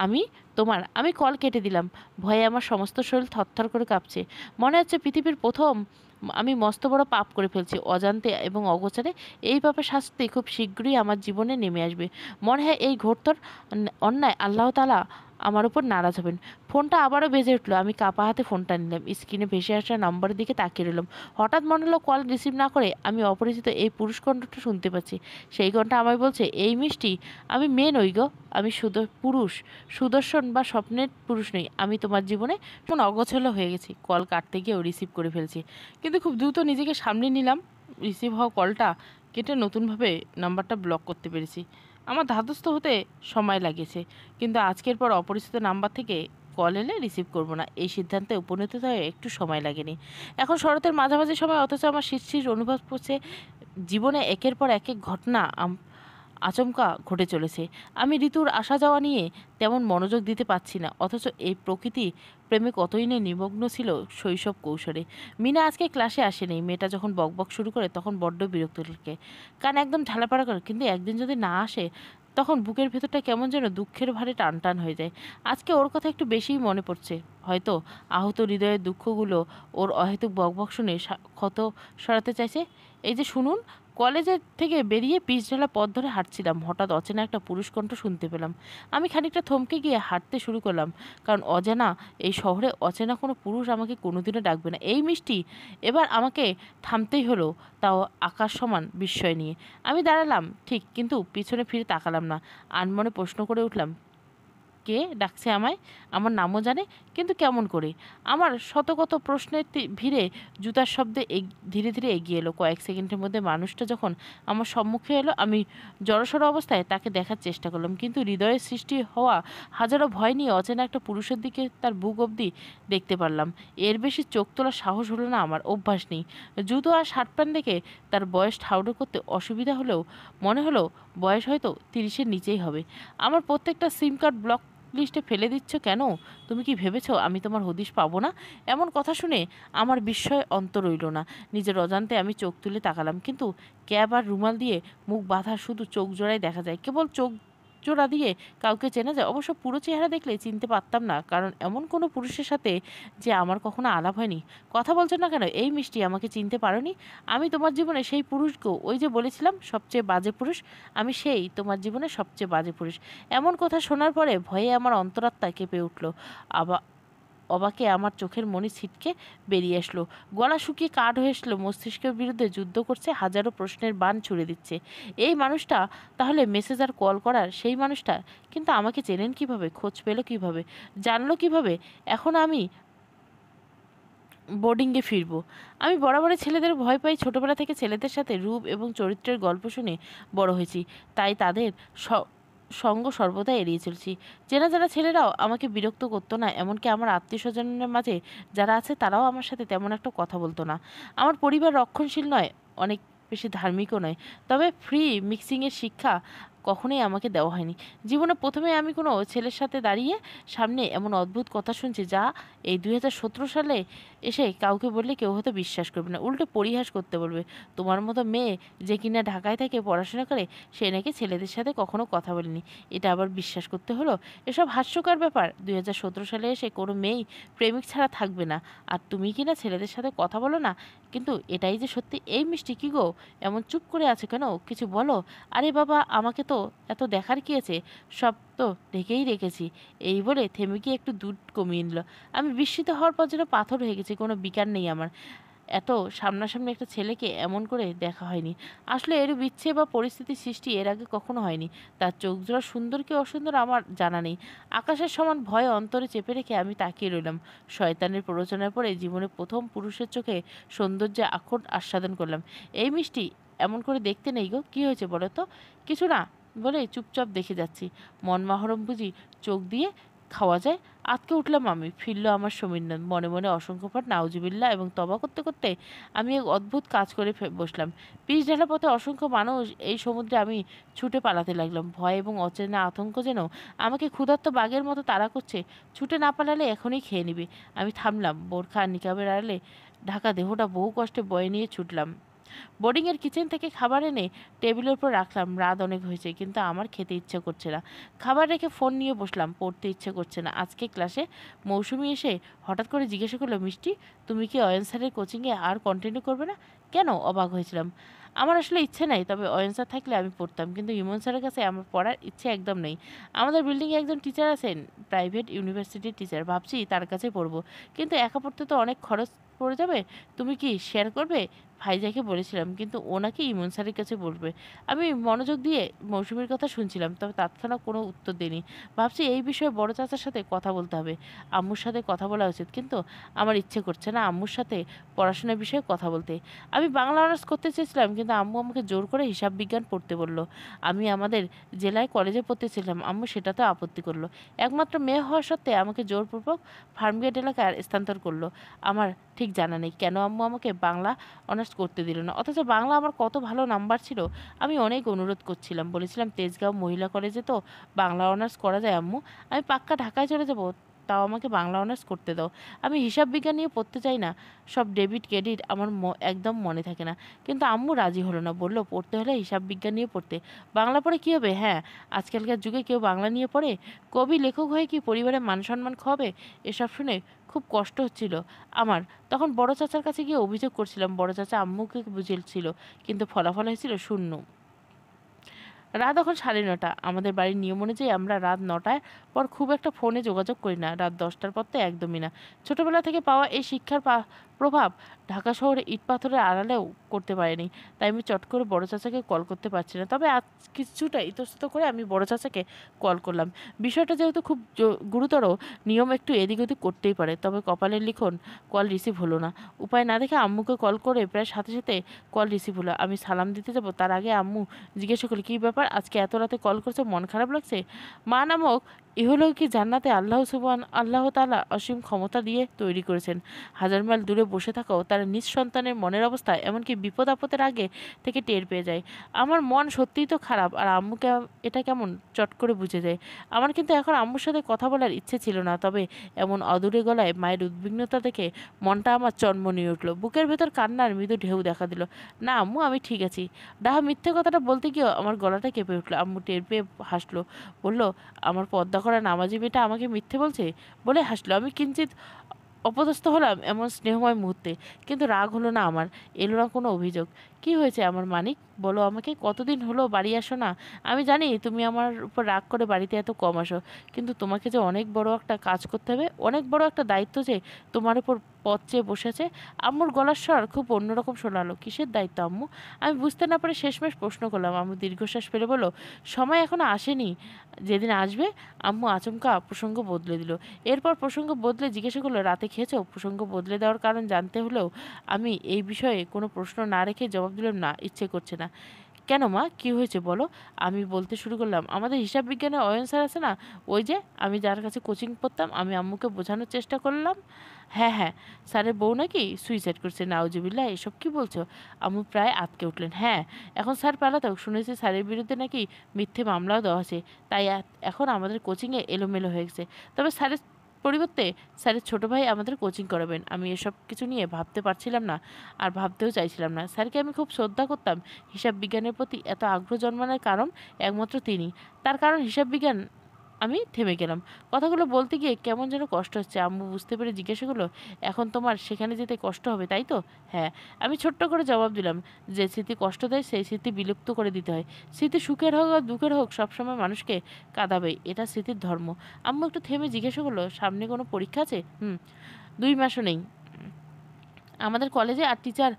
আমি তোমার? আমি কল কেটে দিলাম। ভয়ে আমার সমস্ত শরীর থরথর করে কাঁপছে। মনে হচ্ছে পৃথিবীর প্রথম আমি মস্ত বড় পাপ করে ফেলছি, অজান্তে এবং অগোচরে। এই পাপের শাস্তি খুব শীঘ্রই আমার জীবনে নেমে আসবে। মনে হয় এই ঘোরতর অন্যায় আল্লাহ তাআলা আমার উপর নারাজ হবেন। ফোনটা আবারও বেজে উঠলো। আমি কাপা হাতে ফোনটা নিলাম, স্ক্রিনে ভেসে আসা নম্বরের দিকে তাকিয়ে রইলাম। হঠাৎ মনে হলো, কল রিসিভ না করে আমি অপরিচিত এই পুরুষ কণ্ঠটা শুনতে পাচ্ছি। সেই কণ্ঠটা আমায় বলছে, এই মিষ্টি, আমি মেয়ে নই গো, আমি শুধু পুরুষ। সুদর্শন বা স্বপ্নের পুরুষ নই। আমি তোমার জীবনে এখন অগোছালো হয়ে গেছি। কল কাটতে গিয়েও রিসিভ করে ফেলছি, কিন্তু খুব দ্রুত নিজেকে সামলে নিলাম। রিসিভ হওয়া কলটা কেটে নতুনভাবে নাম্বারটা ব্লক করতে পেরেছি। আমার ধাতস্থ হতে সময় লাগিয়েছে, কিন্তু আজকের পর অপরিচিত নাম্বার থেকে কল এলে রিসিভ করব না, এই সিদ্ধান্তে উপনীত হয়ে একটু সময় লাগেনি। এখন শরতের মাঝামাঝি সময়, অথচ আমার শিরশির অনুভব করছে জীবনে একের পর এক ঘটনা আচমকা ঘটে চলেছে। আমি ঋতুর আসা যাওয়া নিয়ে তেমন মনোযোগ দিতে পারছি না, অথচ এই প্রকৃতি প্রেমে কতই না নিমগ্ন ছিল শৈশব কৈশোরে। মিনা আজকে ক্লাসে আসেনি। মেয়েটা যখন বকবক শুরু করে তখন বড্ড বিরক্ত লাগে, কান একদম ঢালাপাড়া করে। কিন্তু একদিন যদি না আসে তখন বুকের ভেতরটা কেমন যেন দুঃখের ভারে টান টান হয়ে যায়। আজকে ওর কথা একটু বেশিই মনে পড়ছে। হয়তো আহত হৃদয়ের দুঃখগুলো ওর অহেতুক বকবক শুনে ক্ষত সরাতে চাইছে। এই যে শুনুন, কলেজের থেকে বেরিয়ে পিচ ঢালা পথ ধরে হাঁটছিলাম, হঠাৎ অচেনা একটা পুরুষ কণ্ঠ শুনতে পেলাম। আমি খানিকটা থমকে গিয়ে হাঁটতে শুরু করলাম, কারণ অজানা এই শহরে অচেনা কোনো পুরুষ আমাকে কোনোদিনও ডাকবে না। এই মিষ্টি! এবার আমাকে থামতেই হলো, তাও আকাশ সমান বিস্ময় নিয়ে। আমি দাঁড়ালাম ঠিক, কিন্তু পিছনে ফিরে তাকালাম না। আনমনে প্রশ্ন করে উঠলাম, কে ডাকছে আমায়? আমার নামও জানে, কিন্তু কেমন করে? আমার শতকত প্রশ্নের ভিড়ে জুতার শব্দে ধীরে ধীরে এগিয়ে এলো। কয়েক সেকেন্ডের মধ্যে মানুষটা যখন আমার সম্মুখে এলো, আমি জড়সড় অবস্থায় তাকে দেখার চেষ্টা করলাম, কিন্তু হৃদয়ের সৃষ্টি হওয়া হাজারো ভয় নিয়ে অচেনা একটা পুরুষের দিকে তার বুক অবধি দেখতে পারলাম। এর বেশি চোখ তোলার সাহস হলো না আমার, অভ্যাস নেই। জুতো আর শার্ট প্যান্ট দেখে তার বয়স ঠাউর করতে অসুবিধা হলেও মনে হলো বয়স হয়তো 30-এর নিচেই হবে। আমার প্রত্যেকটা সিম কার্ড ব্লক লিস্টে ফেলে দিচ্ছ কেন? তুমি কি ভেবেছো আমি তোমার হদিশ পাবো না? এমন কথা শুনে আমার বিস্ময় অন্ত রইল না। নিজের অজান্তে আমি চোখ তুলে তাকালাম, কিন্তু ক্যাব আর রুমাল দিয়ে মুখ বাঁধা, শুধু চোখ জোড়াই দেখা যায়। কেবল চোখ জোড়া দিয়ে কাউকে চেনা যায়? অবশ্য পুরো চেহারা দেখলে চিনতে পারতাম না, কারণ এমন কোনো পুরুষের সাথে যে আমার কখনো আলাপ হয়নি। কথা বলছো না কেন? এই মিষ্টি, আমাকে চিনতে পারোনি? আমি তোমার জীবনে সেই পুরুষ গো, ওই যে বলেছিলাম সবচেয়ে বাজে পুরুষ। আমি সেই তোমার জীবনে সবচেয়ে বাজে পুরুষ। এমন কথা শোনার পরে ভয়ে আমার অন্তরাত্মা কেঁপে উঠল। আবার অবাকে আমার চোখের মণি ছিটকে বেরিয়ে আসলো। গলা শুকিয়ে কাঠ হয়ে আসলো। মস্তিষ্কের বিরুদ্ধে যুদ্ধ করছে, হাজারো প্রশ্নের বাণ ছুড়ে দিচ্ছে। এই মানুষটা তাহলে মেসেজ আর কল করার সেই মানুষটা? কিন্তু আমাকে চেনেন কিভাবে? খোঁজ পেল কিভাবে? জানলো কিভাবে? এখন আমি বোর্ডিংয়ে ফিরবো। আমি বরাবরই ছেলেদের ভয় পাই। ছোটবেলা থেকে ছেলেদের সাথে রূপ এবং চরিত্রের গল্প শুনে বড় হয়েছি, তাই তাদের সঙ্গ সর্বদা এড়িয়ে চলছি। চেনা যারা ছেলেরাও আমাকে বিরক্ত করতো না, এমনকি আমার আত্মীয় স্বজনের মাঝে যারা আছে তারাও আমার সাথে তেমন একটা কথা বলতো না। আমার পরিবার রক্ষণশীল নয়, অনেক বেশি ধার্মিকও নয়, তবে ফ্রি মিক্সিংয়ের শিক্ষা কখনোই আমাকে দেওয়া হয়নি। জীবনে প্রথমে আমি কোনো ছেলের সাথে দাঁড়িয়ে সামনে এমন অদ্ভুত কথা শুনছি, যা এই 2017 সালে এসে কাউকে বললে কেউ হয়তো বিশ্বাস করবে না, উল্টে পরিহাস করতে বলবে। তোমার মতো মেয়ে যে কিনা ঢাকায় থেকে পড়াশোনা করে, সে নাকি ছেলেদের সাথে কখনো কথা বলেনি, এটা আবার বিশ্বাস করতে হলো? এসব হাস্যকর ব্যাপার। 2017 সালে এসে কোনো মেয়েই প্রেমিক ছাড়া থাকবে না, আর তুমি কিনা ছেলেদের সাথে কথা বলো না? কিন্তু এটাই যে সত্যি। এই মিষ্টি, কি গো এমন চুপ করে আছে কেন? কিছু বলো। আরে বাবা, আমাকে তো এত দেখার কি আছে, সব তো ঢেকেই রেখেছি। এই বলে থেমে গিয়ে একটু দুধ কমিয়ে নিল। আমি বিস্মিত হওয়ার পর যেন পাথর হয়ে গেছি, কোনো বিকার নেই আমার। এত সামনাসামনি একটা ছেলেকে এমন করে দেখা হয়নি। আসলে এর ইচ্ছে বা পরিস্থিতির সৃষ্টি এর আগে কখনো হয়নি। তার চোখ জোড়া সুন্দর কি অসুন্দর আমার জানা নেই। আকাশের সমান ভয় অন্তরে চেপে রেখে আমি তাকিয়ে রইলাম। শয়তানের প্ররোচনায় পড়ে জীবনে প্রথম পুরুষের চোখে সৌন্দর্যে আখট আস্বাদন করলাম। এই মিষ্টি, এমন করে দেখতে নেই গো। কি হয়েছে বলো তো? কিছু না বলে চুপচাপ দেখে যাচ্ছি। মন মাহরম বুঝি চোখ দিয়ে খাওয়া যায়? আঁতকে উঠলাম আমি। ফিরল আমার সমীরনাথ। মনে মনে অসংখ্যবার নাউজুবিল্লাহ এবং তবা করতে করতে আমি এক অদ্ভুত কাজ করে বসলাম। পিচ ঢালা পথে অসংখ্য মানুষ, এই সমুদ্রে আমি ছুটে পালাতে লাগলাম। ভয় এবং অচেনা আতঙ্ক যেন আমাকে ক্ষুধার্ত বাঘের মতো তাড়া করছে। ছুটে না পালালে এখনই খেয়ে নিবে। আমি থামলাম। বোরখা আর নিকাবের আড়ালে ঢাকা দেহটা বহু কষ্টে বয়ে নিয়ে ছুটলাম। বোর্ডিংয়ের কিচেন থেকে খাবার এনে টেবিলের উপর রাখলাম। রাত অনেক হয়েছে, কিন্তু আমার খেতে ইচ্ছে করছে না। খাবার রেখে ফোন নিয়ে বসলাম। পড়তে ইচ্ছে করছে না। আজকে ক্লাসে মৌসুমি এসে হঠাৎ করে জিজ্ঞাসা করলো, মিষ্টি, তুমি কি অয়ন স্যারের কোচিংয়ে আর কন্টিনিউ করবে না? কেন? অবাক হয়েছিলাম। আমার আসলে ইচ্ছে নাই, তবে অয়ন স্যার থাকলে আমি পড়তাম, কিন্তু ইমন স্যারের কাছে আমার পড়ার ইচ্ছে একদম নেই। আমাদের বিল্ডিংয়ে একজন টিচার আছেন, প্রাইভেট ইউনিভার্সিটির টিচার, ভাবছি তার কাছে পড়বো, কিন্তু একা পড়তে তো অনেক খরচ পড়ে যাবে। তুমি কি শেয়ার করবে? ভাইজাকে বলেছিলাম, কিন্তু ও নাকি ইমন স্যারের কাছে বলবে। আমি মনোযোগ দিয়ে মৌসুমীর কথা শুনছিলাম, তবে তৎক্ষণাৎ কোনো উত্তর দিইনি। ভাবছি এই বিষয়ে বড় চাচার সাথে কথা বলতে হবে। আম্মুর সাথে কথা বলা উচিত, কিন্তু আমার ইচ্ছে করছে না আম্মুর সাথে পড়াশোনার বিষয়ে কথা বলতে। আমি বাংলা অনার্স করতে চেয়েছিলাম, কিন্তু আম্মু আমাকে জোর করে হিসাব বিজ্ঞান পড়তে বলল। আমি আমাদের জেলায় কলেজে পড়তে চেয়েছিলাম, আম্মু সেটাতে আপত্তি করলো। একমাত্র মেয়ে হওয়া সত্ত্বে আমাকে জোরপূর্বক ফার্মগেট এলাকায় স্থানান্তর করলো। আমার ঠিক জানা নেই কেন আম্মু আমাকে বাংলা অনার্স করতে দিল না। অথচ বাংলা আমার কত ভালো নাম্বার ছিল। আমি অনেক অনুরোধ করছিলাম, বলেছিলাম তেজগাঁও মহিলা কলেজে তো বাংলা অনার্স করা যায় আম্মু, আমি পাক্কা ঢাকায় চলে যাব, তাও আমাকে বাংলা অনার্স করতে দাও। আমি হিসাব বিজ্ঞান নিয়ে পড়তে চাই না, সব ডেবিট ক্রেডিট আমার একদম মনে থাকে না। কিন্তু আম্মু রাজি হলো না, বলল পড়তে হলে হিসাব বিজ্ঞান নিয়ে পড়তে, বাংলা পড়ে কী হবে? হ্যাঁ, আজকালকার যুগে কেউ বাংলা নিয়ে পড়ে? কবি লেখক হয়ে কি পরিবারের মান সম্মান খাবে? এসব শুনে খুব কষ্ট হচ্ছিল আমার। তখন বড় চাচার কাছে গিয়ে অভিযোগ করছিলাম, বড় চাচা আম্মুকে বুঝিয়েছিল, কিন্তু ফলাফল হয়েছিল শূন্য। রাত এখন 9:30। আমাদের বাড়ির নিয়ম অনুযায়ী আমরা রাত 9টার পর খুব একটা ফোনে যোগাযোগ করি না, রাত 10টার পর তো একদমই না। ছোটবেলা থেকে পাওয়া এই শিক্ষার প্রভাব ঢাকা শহরে ইট পাথরের আড়ালেও করতে পারিনি, তাই আমি চট করে বড় চাচাকে কল করতে পারছি না। তবে আজ কিছুটা ইতস্তত করে আমি বড় চাচাকে কল করলাম। বিষয়টা যেহেতু খুব গুরুতর, নিয়ম একটু এদিক ওদিক করতেই পারে। তবে কপালের লিখন, কল রিসিভ হলো না। উপায় না দেখে আম্মুকে কল করে প্রায় সাথে সাথে কল রিসিভ হলো। আমি সালাম দিতে যাব, তার আগে আম্মু জিজ্ঞাসা করলো, কী ব্যাপার, আজকে এত রাতে কল করছো, মন খারাপ লাগছে? মা নামক ইহলৌকিক জান্নাতে আল্লাহ তাআলা অসীম ক্ষমতা দিয়ে তৈরি করেছেন। হাজার মাইল দূরে বসে থাকাও তার নিজ সন্তানের মনের অবস্থা এমনকি বিপদ আপদের আগে থেকে টের পেয়ে যায়। আমার মন সত্যিই তো খারাপ, আর আম্মুকে এটা কেমন চট করে বুঝে যায়। আমার কিন্তু এখন আম্মুর সাথে কথা বলার ইচ্ছে ছিল না, তবে এমন অদূরে গলায় মায়ের উদ্বিগ্নতা দেখে মনটা আমার চন্ম নিয়ে উঠল। বুকের ভেতর কান্নার মৃদু ঢেউ দেখা দিল। না আম্মু, আমি ঠিক আছি। ডাহা মিথ্যে কথাটা বলতে গিয়েও আমার গলাটা কেঁপে উঠলো। আম্মু টের পেয়ে হাসলো, বলল, আমার পর্দা করা নামাজি মেয়েটা আমাকে মিথ্যে বলছে বলে হাসলো। আমি কিঞ্চিত অপদস্থ হলাম এমন স্নেহময় মুহূর্তে, কিন্তু রাগ হলো না আমার, এলো না কোনো অভিযোগ। কি হয়েছে আমার মানিক, বলো আমাকে, কতদিন হলো বাড়ি আসো না? আমি জানি তুমি আমার উপর রাগ করে বাড়িতে এত কম আসো, কিন্তু তোমাকে যে অনেক বড় একটা কাজ করতে হবে, অনেক বড় একটা দায়িত্ব যে তোমার উপর পথ চেয়ে বসেছে। আম্মুর গলার স্বর খুব অন্যরকম শোনালো। কিসের দায়িত্ব আম্মু? আমি বুঝতে না পারে শেষমেশ প্রশ্ন করলাম। আম্মু দীর্ঘশ্বাস ফেলে বলো, সময় এখনো আসেনি, যেদিন আসবে। আম্মু আচমকা প্রসঙ্গ বদলে দিল। এরপর প্রসঙ্গ বদলে জিজ্ঞাসা করলো, রাতে খেয়েছো? প্রসঙ্গ বদলে দেওয়ার কারণ জানতে হলেও আমি এই বিষয়ে কোনো প্রশ্ন না রেখে জবাব দিলাম, না, ইচ্ছে করছে না। কেন মা, কি হয়েছে বলো? আমি বলতে শুরু করলাম, আমাদের হিসাব বিজ্ঞানের অয়ন স্যার আছে না, ওই যে আমি যার কাছে কোচিং পড়তাম। আমি আম্মুকে বোঝানোর চেষ্টা করলাম, হ্যাঁ হ্যাঁ, স্যারের বউ নাকি সুইসাইড করছে। নাউজুবিল্লাহ, এসব কি বলছো? আম্মু প্রায় আঁতকে উঠলেন। হ্যাঁ, এখন স্যার পালাতক, শুনেছি স্যারের বিরুদ্ধে নাকি মিথ্যে মামলাও দেওয়া আছে, তাই এখন আমাদের কোচিংয়ে এলোমেলো হয়ে গেছে। তবে স্যারের পরিবর্তে স্যারের ছোটো ভাই আমাদের কোচিং করাবেন। আমি এসব কিছু নিয়ে ভাবতে পারছিলাম না, আর ভাবতেও চাইছিলাম না। স্যারকে আমি খুব শ্রদ্ধা করতাম। হিসাব বিজ্ঞানের প্রতি এত আগ্রহ জন্মানোর কারণ একমাত্র তিনি। তার কারণ হিসাব বিজ্ঞান। আমি থেমে গেলাম। কথাগুলো বলতে গিয়ে কেমন যেন কষ্ট হচ্ছে। আম্মু বুঝতে পেরে জিজ্ঞাসা করলো, এখন তোমার সেখানে যেতে কষ্ট হবে, তাই তো? হ্যাঁ। আমি ছোট্ট করে জবাব দিলাম, যে স্মৃতি কষ্ট দেয় সেই স্মৃতি বিলুপ্ত করে দিতে হয়। স্মৃতি সুখের হোক আর দুঃখের হোক সবসময় মানুষকে কাঁদাবেই, এটা স্মৃতির ধর্ম। আম্মু একটু থেমে জিজ্ঞাসা করলো, সামনে কোনো পরীক্ষা আছে? 2 মাসও নেই আমাদের কলেজে, আর টিচার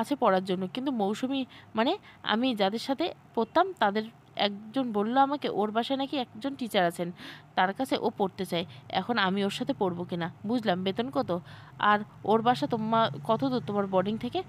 আছে পড়ার জন্য, কিন্তু মৌসুমি মানে আমি যাদের সাথে পড়তাম তাদের একজন বলল আমাকে, ওর বাসায় নাকি একজন টিচার আছেন, তার কাছে ও পড়তে চায়। এখন আমি ওর সাথে পড়বো কিনা বুঝলাম। বেতন কত? আর ওর বাসা কত দূর তোমার বোর্ডিং থেকে?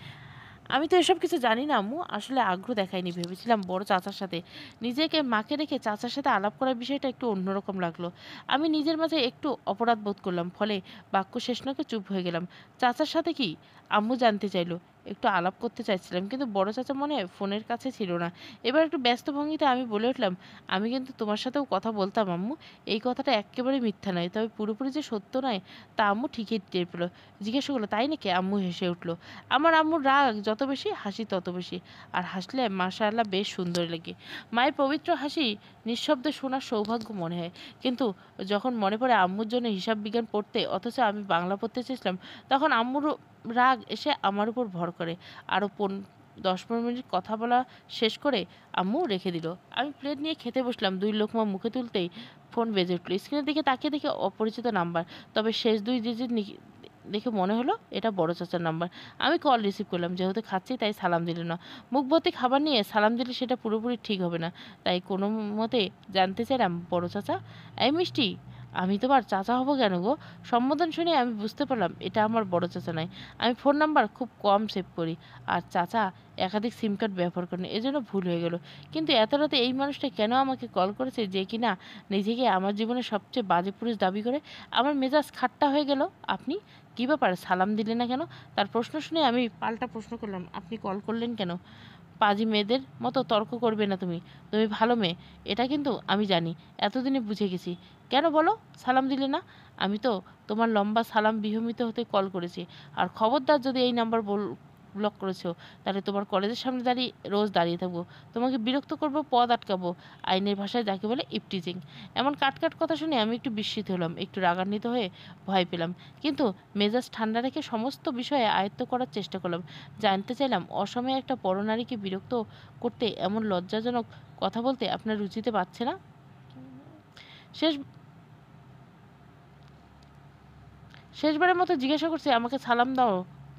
আমি তো এসব কিছু জানি না আম্মু, আসলে আগ্রহ দেখাইনি। ভেবেছিলাম বড় চাচার সাথে, নিজেকে মাকে রেখে চাচার সাথে আলাপ করার বিষয়টা একটু অন্যরকম লাগলো। আমি নিজের মাঝে একটু অপরাধ বোধ করলাম, ফলে বাক্য শেষ না করে চুপ হয়ে গেলাম। চাচার সাথে কি? আম্মু জানতে চাইলো। একটু আলাপ করতে চাইছিলাম, কিন্তু বড় চাচা মনে হয় ফোনের কাছে ছিল না। এবার একটু ব্যস্ত ভঙ্গিতে আমি বলে উঠলাম, আমি কিন্তু তোমার সাথেও কথা বলতাম আম্মু। এই কথাটা একেবারে মিথ্যা নয়, তবে পুরোপুরি যে সত্য নয় তা আম্মু ঠিকই টের পেলো। জিজ্ঞাসা করলো, তাই নাকি? আম্মু হেসে উঠলো। আমার আম্মুর রাগ যত বেশি, হাসি তত বেশি, আর হাসলে মাশাআল্লাহ বেশ সুন্দর লাগে। মায়ের পবিত্র হাসি নিঃশব্দে শোনার সৌভাগ্য মনে হয়, কিন্তু যখন মনে পড়ে আম্মুর জন্য হিসাব বিজ্ঞান পড়তে, অথচ আমি বাংলা পড়তে চেয়েছিলাম, তখন আম্মুর রাগ এসে আমার উপর ভর করে। আরও 10-15 মিনিট কথা বলা শেষ করে আম্মু রেখে দিল। আমি প্লেট নিয়ে খেতে বসলাম। 2 লোকমা মুখে তুলতেই ফোন বেজে উঠল। স্ক্রিনের দিকে তাকিয়ে দেখে অপরিচিত নাম্বার, তবে শেষ 2 ডিজিট দেখে মনে হলো এটা বড় চাচার নাম্বার। আমি কল রিসিভ করলাম, যেহেতু খাচ্ছি তাই সালাম দিল না। মুখ ভর্তি খাবার নিয়ে সালাম দিলে সেটা পুরোপুরি ঠিক হবে না, তাই কোনো মতে জানতে চাইলাম, বড় চাচা, এই মিষ্টি, আমি তোমার চাচা হব কেন গো? সম্বোধন শুনে আমি বুঝতে পারলাম এটা আমার বড় চাচা নয়। আমি ফোন নাম্বার খুব কম সেভ করি, আর চাচা একাধিক সিম কার্ড ব্যবহার করেন, এজন্য ভুল হয়ে গেল। কিন্তু এত রাতে এই মানুষটা কেন আমাকে কল করেছে, যে কিনা নিজেকে আমার জীবনের সবচেয়ে বাজে পুরুষ দাবি করে? আমার মেজাজ খাট্টা হয়ে গেল। আপনি কী ব্যাপার, সালাম দিলে না কেন? তার প্রশ্ন শুনে আমি পাল্টা প্রশ্ন করলাম, আপনি কল করলেন কেন? পাজি মেয়েদের মতো তর্ক করবে না তুমি। তুমি ভালো মেয়ে, এটা কিন্তু আমি জানি, এতদিনে বুঝে গেছি। কেন বলো, সালাম দিলে না? আমি তো তোমার লম্বা সালাম বিহমিত হতে কল করেছি। আর খবরদার যদি এই নাম্বার ব্লক করেছো, তাহলে তোমার কলেজের সামনে রোজ দাঁড়িয়ে থাকবো, তোমাকে বিরক্ত করবো, পথ আটকাবো। আইনের ভাষায় যাকে বলে ইপটিজিং। এমন কাটকাট কথা শুনে আমি একটু বিস্মিত হলাম, একটু রাগান্বিত হয়ে ভয় পেলাম। কিন্তু মেজাজ ঠান্ডা রেখে সমস্ত বিষয়ে আয়ত্ত করার চেষ্টা করলাম। জানতে চাইলাম, অসময়ে একটা পরনারীকে বিরক্ত করতে, এমন লজ্জাজনক কথা বলতে আপনার রুচিতে পাচ্ছে না? শেষ শেষবারের মতো জিজ্ঞাসা করছি, আমাকে সালাম দাও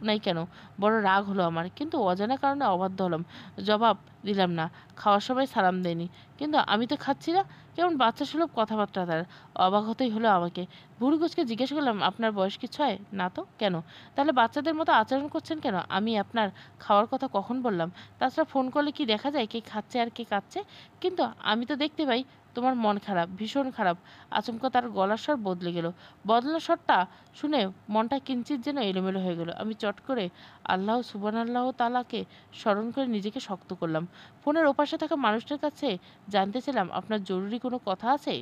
নাই কেন? বড় রাগ হলো আমার, কিন্তু অজানা কারণে অবাধ্য হলাম। জবাব দিলাম না। খাওয়ার সময় সালাম দেয়নি, কিন্তু আমি তো খাচ্ছি না। কেমন বাচ্চা সুলভ কথাবার্তা তার। অবাক হতেই হলো আমাকে। ভুরু কুচকে জিজ্ঞাসা করলাম, আপনার বয়স কি 6? না তো, কেন? তাহলে বাচ্চাদের মতো আচরণ করছেন কেন? আমি আপনার খাওয়ার কথা কখন বললাম? তাছাড়া ফোন করলে কি দেখা যায় কে খাচ্ছে আর কে কাচ্ছে? কিন্তু আমি তো দেখতে পাই তোমার মন খারাপ, ভীষণ খারাপ। আচমকা তার গলার স্বর বদলে গেল। বদলানো স্বরটা শুনে মনটা কিঞ্চিত যেন এলোমেলো হয়ে গেল। আমি চট করে আল্লাহ সুবহানাল্লাহ তাআলাকে স্মরণ করে নিজেকে শক্ত করলাম। ফোনের ওপাশে থাকা মানুষটার কাছে জানতে চাইলাম, আপনার জরুরি কোনো কথা আছে?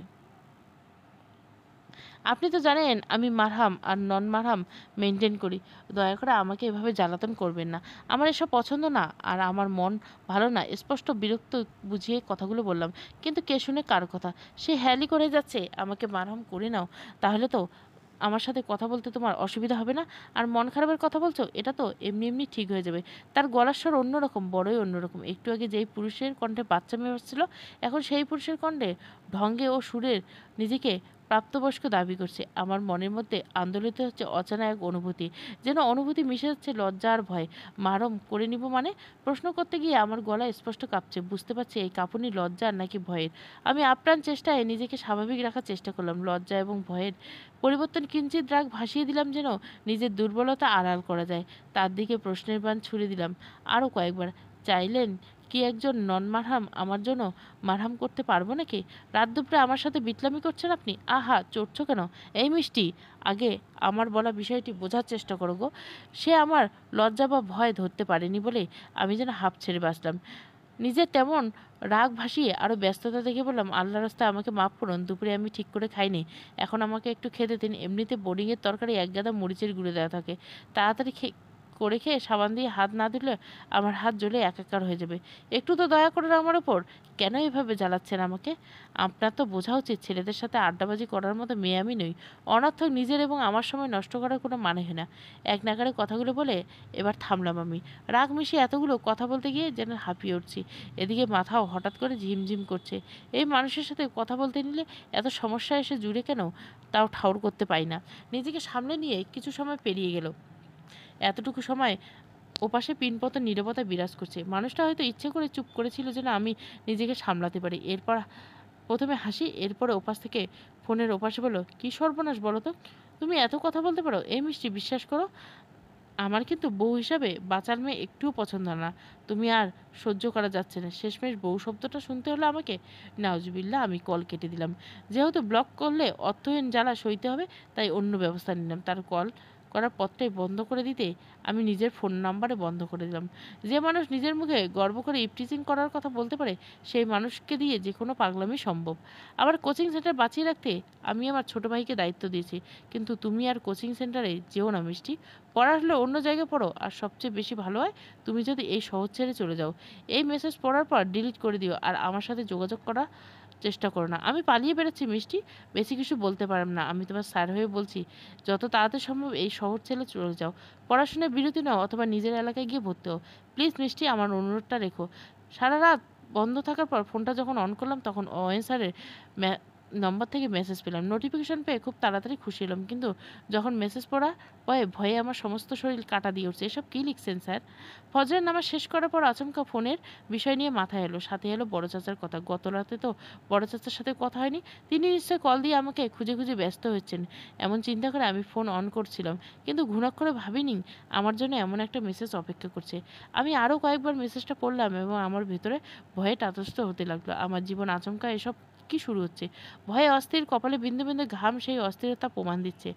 আপনি তো জানেন আমি মারহাম আর নন মারহাম মেনটেন করি। দয়া করে আমাকে এভাবে জ্বালাতন করবেন না। আমার এসব পছন্দ না, আর আমার মন ভালো না। স্পষ্ট বিরক্ত বুঝিয়ে কথাগুলো বললাম। কিন্তু কে শুনে কার কথা? সে হ্যালি করে যাচ্ছে, আমাকে মারহাম করে নাও। তাহলে তো আমার সাথে কথা বলতে তোমার অসুবিধা হবে না। আর মন খারাপের কথা বলছো, এটা তো এমনি এমনি ঠিক হয়ে যাবে। তার গলার স্বর অন্যরকম, বড়ই অন্যরকম। একটু আগে যেই পুরুষের কণ্ঠে বাচ্চা মেয়ে হচ্ছিল, এখন সেই পুরুষের কণ্ঠে ঢঙ্গে ও সুরের নিজেকে প্রাপ্তবয়স্ক দাবি করছে। আমার মনের মধ্যে আন্দোলিত হচ্ছে অজানা এক অনুভূতি, যেন অনুভূতি মিশে যাচ্ছে লজ্জা আর ভয়। মারম করে নিব মানে? প্রশ্ন করতে গিয়ে আমার গলা স্পষ্ট কাঁপছে। বুঝতে পারছি এই কাঁপুনি লজ্জার নাকি ভয়ের। আমি আপ্রাণ চেষ্টায় নিজেকে স্বাভাবিক রাখার চেষ্টা করলাম। লজ্জা এবং ভয়ের পরিবর্তন কিঞ্চিত রাগ ভাসিয়ে দিলাম, যেন নিজের দুর্বলতা আড়াল করা যায়। তার দিকে প্রশ্নের বাণ ছুড়ে দিলাম আরও কয়েকবার। চাইলেন কি একজন নন মারহাম আমার জন্য মারহাম করতে পারবো নাকি? রাত দুপুরে আমার সাথে বিটলামি করছেন আপনি? আহা, চড়ছো কেন? এই মিষ্টি, আগে আমার বলা বিষয়টি বোঝার চেষ্টা করো গো। সে আমার লজ্জা বা ভয় ধরতে পারেনি বলে আমি যেন হাঁপ ছেড়ে বাঁচলাম। নিজের তেমন রাগ ভাসিয়ে আরও ব্যস্ততা দেখে বললাম, আল্লাহ রাস্তায় আমাকে মাফ করুন, দুপুরে আমি ঠিক করে খাইনি। এখন আমাকে একটু খেতে দিন। এমনিতে বোর্ডিংয়ের তরকারি এক গাদা মরিচের গুঁড়ো দেওয়া থাকে। তাড়াতাড়ি করে খেয়ে সাবান দিয়ে হাত না দিলে আমার হাত জ্বলে একাকার হয়ে যাবে। একটু তো দয়া করুন আমার ওপর। কেন এভাবে জ্বালাচ্ছেন আমাকে? আপনার তো বোঝা উচিত, ছেলেদের সাথে আড্ডাবাজি করার মতো মেয়ে আমি নই। অনর্থক নিজের এবং আমার সময় নষ্ট করার কোনো মানে হয় না। এক নাগাড়ে কথাগুলো বলে এবার থামলাম আমি। রাগ মিশিয়ে এতগুলো কথা বলতে গিয়ে যেন হাঁপিয়ে উঠছি। এদিকে মাথাও হঠাৎ করে ঝিমঝিম করছে। এই মানুষের সাথে কথা বলতে নিলে এত সমস্যা এসে জুড়ে কেন, তাও ঠাউর করতে পারি না। নিজেকে সামলে নিয়ে কিছু সময় পেরিয়ে গেল। এতটুকু সময় ওপাশে পিনপত নীরবতা বিরাজ করছে। মানুষটা হয়তো ইচ্ছে করে চুপ করেছিল যেন আমি নিজেকে সামলাতে পারি। এরপর প্রথমে হাসি, এরপরে ওপাশ থেকে ফোনের ওপাশে বলল, কী সর্বনাশ বলো তো, তুমি এত কথা বলতে পারো? এই মিষ্টি, বিশ্বাস করো, আমার কিন্তু বউ হিসাবে বাঁচার মেয়ে একটুও পছন্দ না। তুমি আর সহ্য করা যাচ্ছে না। শেষমেশ বউ শব্দটা শুনতে হলো আমাকে। নাউজুবিল্লাহ, আমি কল কেটে দিলাম। যেহেতু ব্লক করলে অর্থহীন জ্বালা সইতে হবে, তাই অন্য ব্যবস্থা নিলাম। তার কল করার পথটাই বন্ধ করে দিতে আমি নিজের ফোন নাম্বারে বন্ধ করে দিলাম। যে মানুষ নিজের মুখে গর্ব করে ইপটিজিং করার কথা বলতে পারে, সেই মানুষকে দিয়ে যে কোনো পাগলামি সম্ভব। আবার কোচিং সেন্টার বাঁচিয়ে রাখতে আমি আমার ছোট ভাইকে দায়িত্ব দিয়েছি। কিন্তু তুমি আর কোচিং সেন্টারে যেও না মিষ্টি। পড়ার হলে অন্য জায়গায় পড়ো। আর সবচেয়ে বেশি ভালো হয় তুমি যদি এই শহর ছেড়ে চলে যাও। এই মেসেজ পড়ার পর ডিলিট করে দিও, আর আমার সাথে যোগাযোগ করার চেষ্টা করো না। আমি পালিয়ে বেরোচ্ছি মিষ্টি, বেশি কিছু বলতে পারলাম না। আমি তোমার স্যার হয়ে বলছি, যত তাড়াতাড়ি সম্ভব এই শহর ছেড়ে চলে যাও। পড়াশোনায় বিরতি নাও, অথবা নিজের এলাকায় গিয়ে ভর্তি হও। প্লিজ মিষ্টি, আমার অনুরোধটা রেখো। সারা রাত বন্ধ থাকার পর ফোনটা যখন অন করলাম, তখন ওএন স্যারের নম্বর থেকে মেসেজ পেলাম। নোটিফিকেশন পেয়ে খুব তাড়াতাড়ি খুশি হলাম, কিন্তু যখন মেসেজ পড়া ভয়ে আমার সমস্ত শরীর কাঁটা দিয়ে উঠছে। এসব কী লিখছেন স্যার? ফজরের নামাজ শেষ করার পর আচমকা ফোনের বিষয় নিয়ে মাথায় এলো, সাথে এলো বড় চাচার কথা। গত রাতে তো বড় চাচার সাথে কথা হয়নি, তিনি নিশ্চয়ই কল দিয়ে আমাকে খুঁজে খুঁজে ব্যস্ত হচ্ছেন। এমন চিন্তা করে আমি ফোন অন করছিলাম, কিন্তু ঘুণাক্ষরে ভাবিনি আমার জন্য এমন একটা মেসেজ অপেক্ষা করছে। আমি আরও কয়েকবার মেসেজটা পড়লাম এবং আমার ভেতরে ভয়ে তাতস্থ হতে লাগলো। আমার জীবন আচমকা এসব কি শুরু হচ্ছে? ভয়ে অস্থির, কপালে বিন্দু বিন্দু ঘাম সেই অস্থিরতা প্রমাণ দিচ্ছে।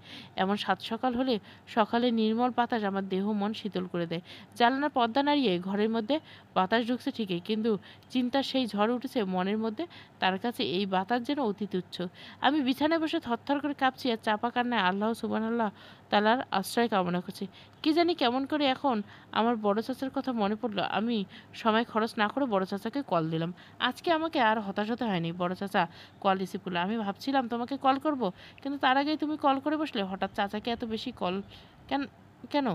এমন সাত সকাল হলে সকালে নির্মল বাতাস আমার দেহ মন শীতল করে দেয়। জানালার পর্দা নাড়িয়ে ঘরের মধ্যে বাতাস ঢুকছে ঠিকই, কিন্তু চিন্তার সেই ঝড় উঠেছে মনের মধ্যে। তার কাছে এই বাতাস যেন অতি তুচ্ছ। আমি বিছানায় বসে থরথর করে কাঁপছি আর চাপা কান্নায় আল্লাহ সুবহানাল্লাহ তাআলার আশ্রয় কামনা করছি। কি জানি কেমন করে এখন আমার বড় চাচার কথা মনে পড়লো। আমি সময় খরচ না করে বড় চাচাকে কল দিলাম। আজকে আমাকে আর হতাশ হতে হয়নি। বড় চাচা কল রিসিভ করলো। আমি ভাবছিলাম তোমাকে কল করব, কিন্তু তার আগেই তুমি কল করে বসলে। হঠাৎ চাচাকে এত বেশি কল কেন কেন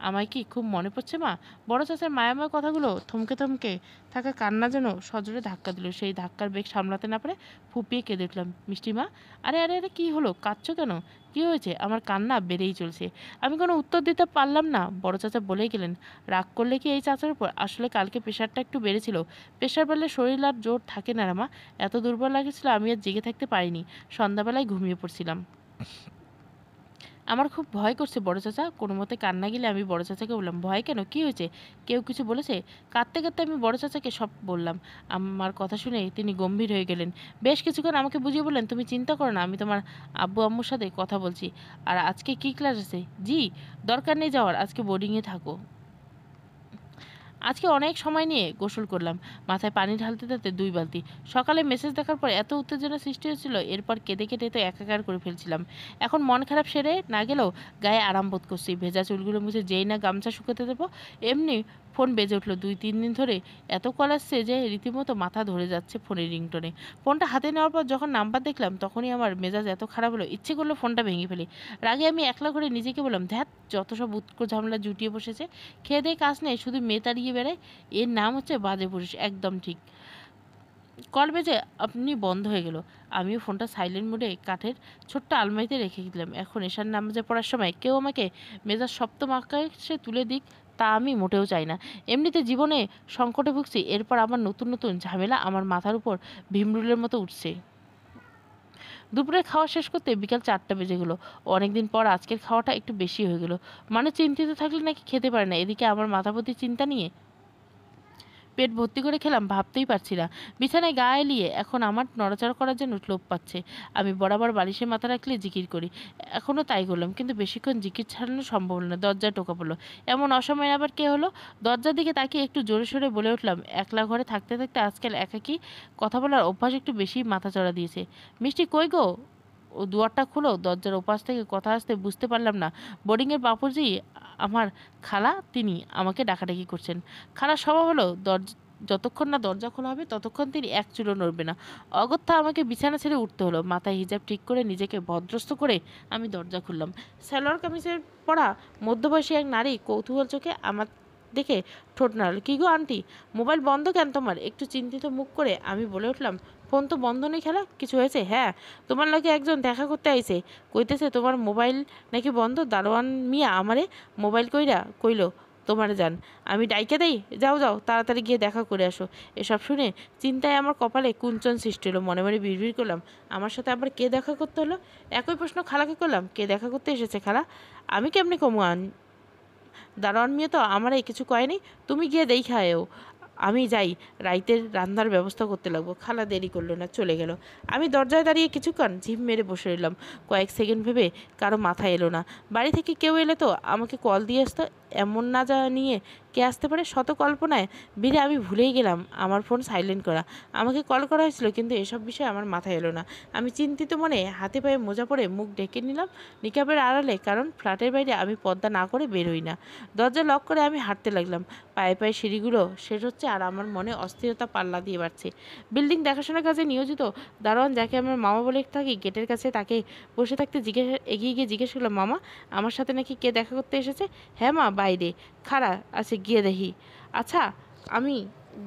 আমায় কি খুব মনে পড়ছে মা? বড় চাচার মায়াময় কথাগুলো থমকে থমকে থাকা কান্না যেন সজোরে ধাক্কা দিল। সেই ধাক্কার বেগ সামলাতে না পারে ফুপিয়ে কেঁদে উঠলাম। মিষ্টি মা, আরে আরে আরে, কী হলো? কাঁদছো কেন? কী হয়েছে? আমার কান্না বেড়েই চলছে। আমি কোনো উত্তর দিতে পারলাম না। বড় চাচা বলেই গেলেন, রাগ করলে কি এই চাচার উপর? আসলে কালকে প্রেশারটা একটু বেড়েছিল। প্রেশার বাড়লে শরীর আর জোর থাকে না রে মা। এত দুর্বল লাগছিল আমি আর জেগে থাকতে পারিনি। সন্ধ্যাবেলায় ঘুমিয়ে পড়ছিলাম। আমার খুব ভয় করছে বড় চাচা। কোনো মতে কান্না গেলে আমি বড় চাচাকে বললাম, ভয় কেন? কী হয়েছে? কেউ কিছু বলেছে? কাঁদতে কাঁদতে আমি বড় চাচাকে সব বললাম। আমার কথা শুনে তিনি গম্ভীর হয়ে গেলেন। বেশ কিছুক্ষণ আমাকে বুঝিয়ে বললেন, তুমি চিন্তা করো না, আমি তোমার আব্বু আম্মুর সাথে কথা বলছি। আর আজকে কী ক্লাস আছে? জি, দরকার নেই যাওয়ার, আজকে বোর্ডিংয়ে থাকো। আজকে অনেক সময় নিয়ে গোসল করলাম, মাথায় পানি ঢালতে ঢালতে 2 বালতি। সকালে মেসেজ দেখার পর এত উত্তেজনা সৃষ্টি হয়েছিল, এরপর কেঁদে কেটে তো একাকার করে ফেলছিলাম। এখন মন খারাপ সেরে না গেলেও গায়ে আরাম বোধ করছি। ভেজা চুলগুলো মুছে যেই না গামছা শুকোতে দেবো, এমনি ফোন বেজে উঠলো। 2-3 দিন ধরে এত কল আসছে যে রীতিমতো মাথা ধরে যাচ্ছে ফোনের রিংটোনে। ফোনটা হাতে নেওয়ার পর যখন নাম্বার দেখলাম, তখনই আমার মেজাজ এত খারাপ হলো, ইচ্ছে করলো ফোনটা ভেঙে ফেলি। রাগে আমি একলা করে নিজেকে বললাম, ধ্যাত, যত সব উৎকো ঝামেলা জুটিয়ে বসেছে। খেয়ে দিয়ে কাজ নেই, শুধু মেয়ে তাড়িয়ে বেড়ায়। এর নাম হচ্ছে বাজে পুরুষ। একদম ঠিক। কল বেজে আপনি বন্ধ হয়ে গেল। আমিও ফোনটা সাইলেন্ট মোডে কাঠের ছোট্ট আলমারিতে রেখে দিলাম। এখন এশার নামাজে পড়ার সময় কেউ আমাকে মেজাজ সপ্তম আকাশে তুলে দিক, তা আমি মোটেও চাই না। এমনিতে জীবনে সংকটে ভুগছি, এরপর আবার নতুন নতুন ঝামেলা আমার মাথার উপর ভীমরুলের মতো উঠছে। দুপুরের খাওয়া শেষ করতে বিকাল 4টা বেজে গেল। অনেকদিন পর আজকের খাওয়াটা একটু বেশি হয়ে গেল। মানে চিন্তিত থাকলে নাকি খেতে পারে না, এদিকে আমার মাথাপতি চিন্তা নিয়ে পেট ভর্তি করে খেলাম, ভাবতেই পারছি না। বিছানায় গা এলিয়ে এখন আমার নড়াচড়া করার জন্য লোভ পাচ্ছে। আমি বরাবর বালিশে মাথা রাখলে জিকির করি, এখনও তাই করলাম, কিন্তু বেশিক্ষণ জিকির ছাড়ানো সম্ভব হলো না। দরজায় টোকা পড়লো। এমন অসময়ে আবার কে হলো? দরজার দিকে তাকিয়ে একটু জোরে সোরে বলে উঠলাম, একলা ঘরে থাকতে থাকতে আজকাল একাকী কথা বলার অভ্যাস একটু বেশি মাথাচড়া দিয়েছে। মিষ্টি কই গো? ও দুয়ারটা খুলো। দরজার ওপাশ থেকে কথা আসতে বুঝতে পারলাম না বোর্ডিংয়ের বাপুজি আমার খালা, তিনি আমাকে ডাকাডাকি করছেন। খালার স্বভাব হলো যতক্ষণ না দরজা খোলা হবে ততক্ষণ তিনি এক চুলও নড়বে না। অগত্যা আমাকে বিছানা ছেড়ে উঠতে হলো। মাথায় হিজাব ঠিক করে নিজেকে ভদ্রস্থ করে আমি দরজা খুললাম। সালোয়ার কামিজের পরা মধ্যবয়সী এক নারী কৌতূহল চোখে আমার দেখে ঠোঁট নাড়ল। কী গো আন্টি, মোবাইল বন্ধ কেন তোমার? একটু চিন্তিত মুখ করে আমি বলে উঠলাম, ফোন তো বন্ধ নেই খেলা, কিছু হয়েছে? হ্যাঁ, তোমার লাগে একজন দেখা করতে আইছে, কইতেছে তোমার মোবাইল নাকি বন্ধ। দারোয়ান মিয়া আমারে মোবাইল কইলো তোমার যান। আমি ডাইকে দেই, যাও যাও তাড়াতাড়ি গিয়ে দেখা করে আসো। এসব শুনে চিন্তায় আমার কপালে কুঞ্চন সৃষ্টি হলো। মনে মনে বিড়বিড় করলাম, আমার সাথে আবার কে দেখা করতে হলো? একই প্রশ্ন খালাকে করলাম, কে দেখা করতে এসেছে খালা? আমি কেমনে কমু? দারোয়ান মিয়া তো আমারে কিছু কয়নি, তুমি গিয়ে দেইখা আয়ো। আমি যাই, রাইতের রান্নার ব্যবস্থা করতে লাগবো। খালা দেরি করলো না, চলে গেল। আমি দরজায় দাঁড়িয়ে কিছুক্ষণ ঝিম মেরে বসে রইলাম। কয়েক সেকেন্ড ভেবে কারো মাথায় এলো না। বাড়ি থেকে কেউ এলে তো আমাকে কল দিয়ে আসতো, এমন না জানিয়ে কে আসতে পারে। শত কল্পনায় বিরে আমি ভুলেই গেলাম আমার ফোন সাইলেন্ট করা। আমাকে কল করা হয়েছিল, কিন্তু এসব বিষয়ে আমার মাথায় এলো না। আমি চিন্তিত মনে হাতে পায়ে মোজা পরে মুখ ঢেকে নিলাম নিকাবের আড়ালে, কারণ ফ্ল্যাটের বাইরে আমি পর্দা না করে বেরোই না। দরজা লক করে আমি হাঁটতে লাগলাম। পায়ে পায়ে সিঁড়িগুলো শেষ হচ্ছে আর আমার মনে অস্থিরতা পাল্লা দিয়ে বাড়ছে। বিল্ডিং দেখাশোনার কাজে নিয়োজিত দারোয়ান, যাকে আমার মামা বলে থাকি, গেটের কাছে তাকে বসে থাকতে এগিয়ে গিয়ে জিজ্ঞেস করলাম, মামা, আমার সাথে নাকি কে দেখা করতে এসেছে? হ্যাঁ মা, বাইরে খাড়া আছে, গিয়ে দেখি। আচ্ছা, আমি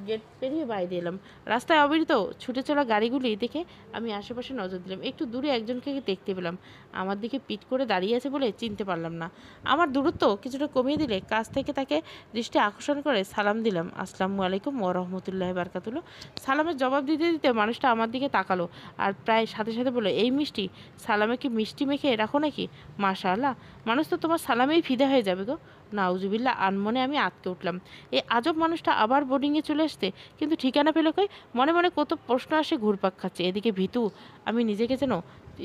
গেট পেরিয়ে বাইরে এলাম। রাস্তায় অবিরত ছুটে চলা গাড়িগুলি দেখে আমি আশেপাশে নজর দিলাম। একটু দূরে একজনকে দেখতে পেলাম। আমার দিকে পিঠ করে দাঁড়িয়ে আছে বলে চিনতে পারলাম না। আমার দূরত্ব কিছুটা কমিয়ে দিলে কাছ থেকে তাকে দৃষ্টি আকর্ষণ করে সালাম দিলাম। আসসালামু আলাইকুম ওয়া রাহমাতুল্লাহি ওয়া বারাকাতুহু। সালামের জবাব দিতে দিতে মানুষটা আমার দিকে তাকালো আর প্রায় সাথে সাথে বলল, এই মিষ্টি, সালামে কি মিষ্টি মেখে রাখো নাকি? মাশাআল্লাহ, মানুষ তো তোমার সালামেই ফিদা হয়ে যাবে গো। নাউজুবিল্লাহ, আনমনে আমি আটকে উঠলাম। এই আজব মানুষটা আবার বোর্ডিংয়ে চলে আসতে, কিন্তু ঠিকানা পেল কই? মনে মনে কত প্রশ্ন আসে ঘুরপাক খাচ্ছে। এদিকে ভীতু, আমি নিজেকে যেন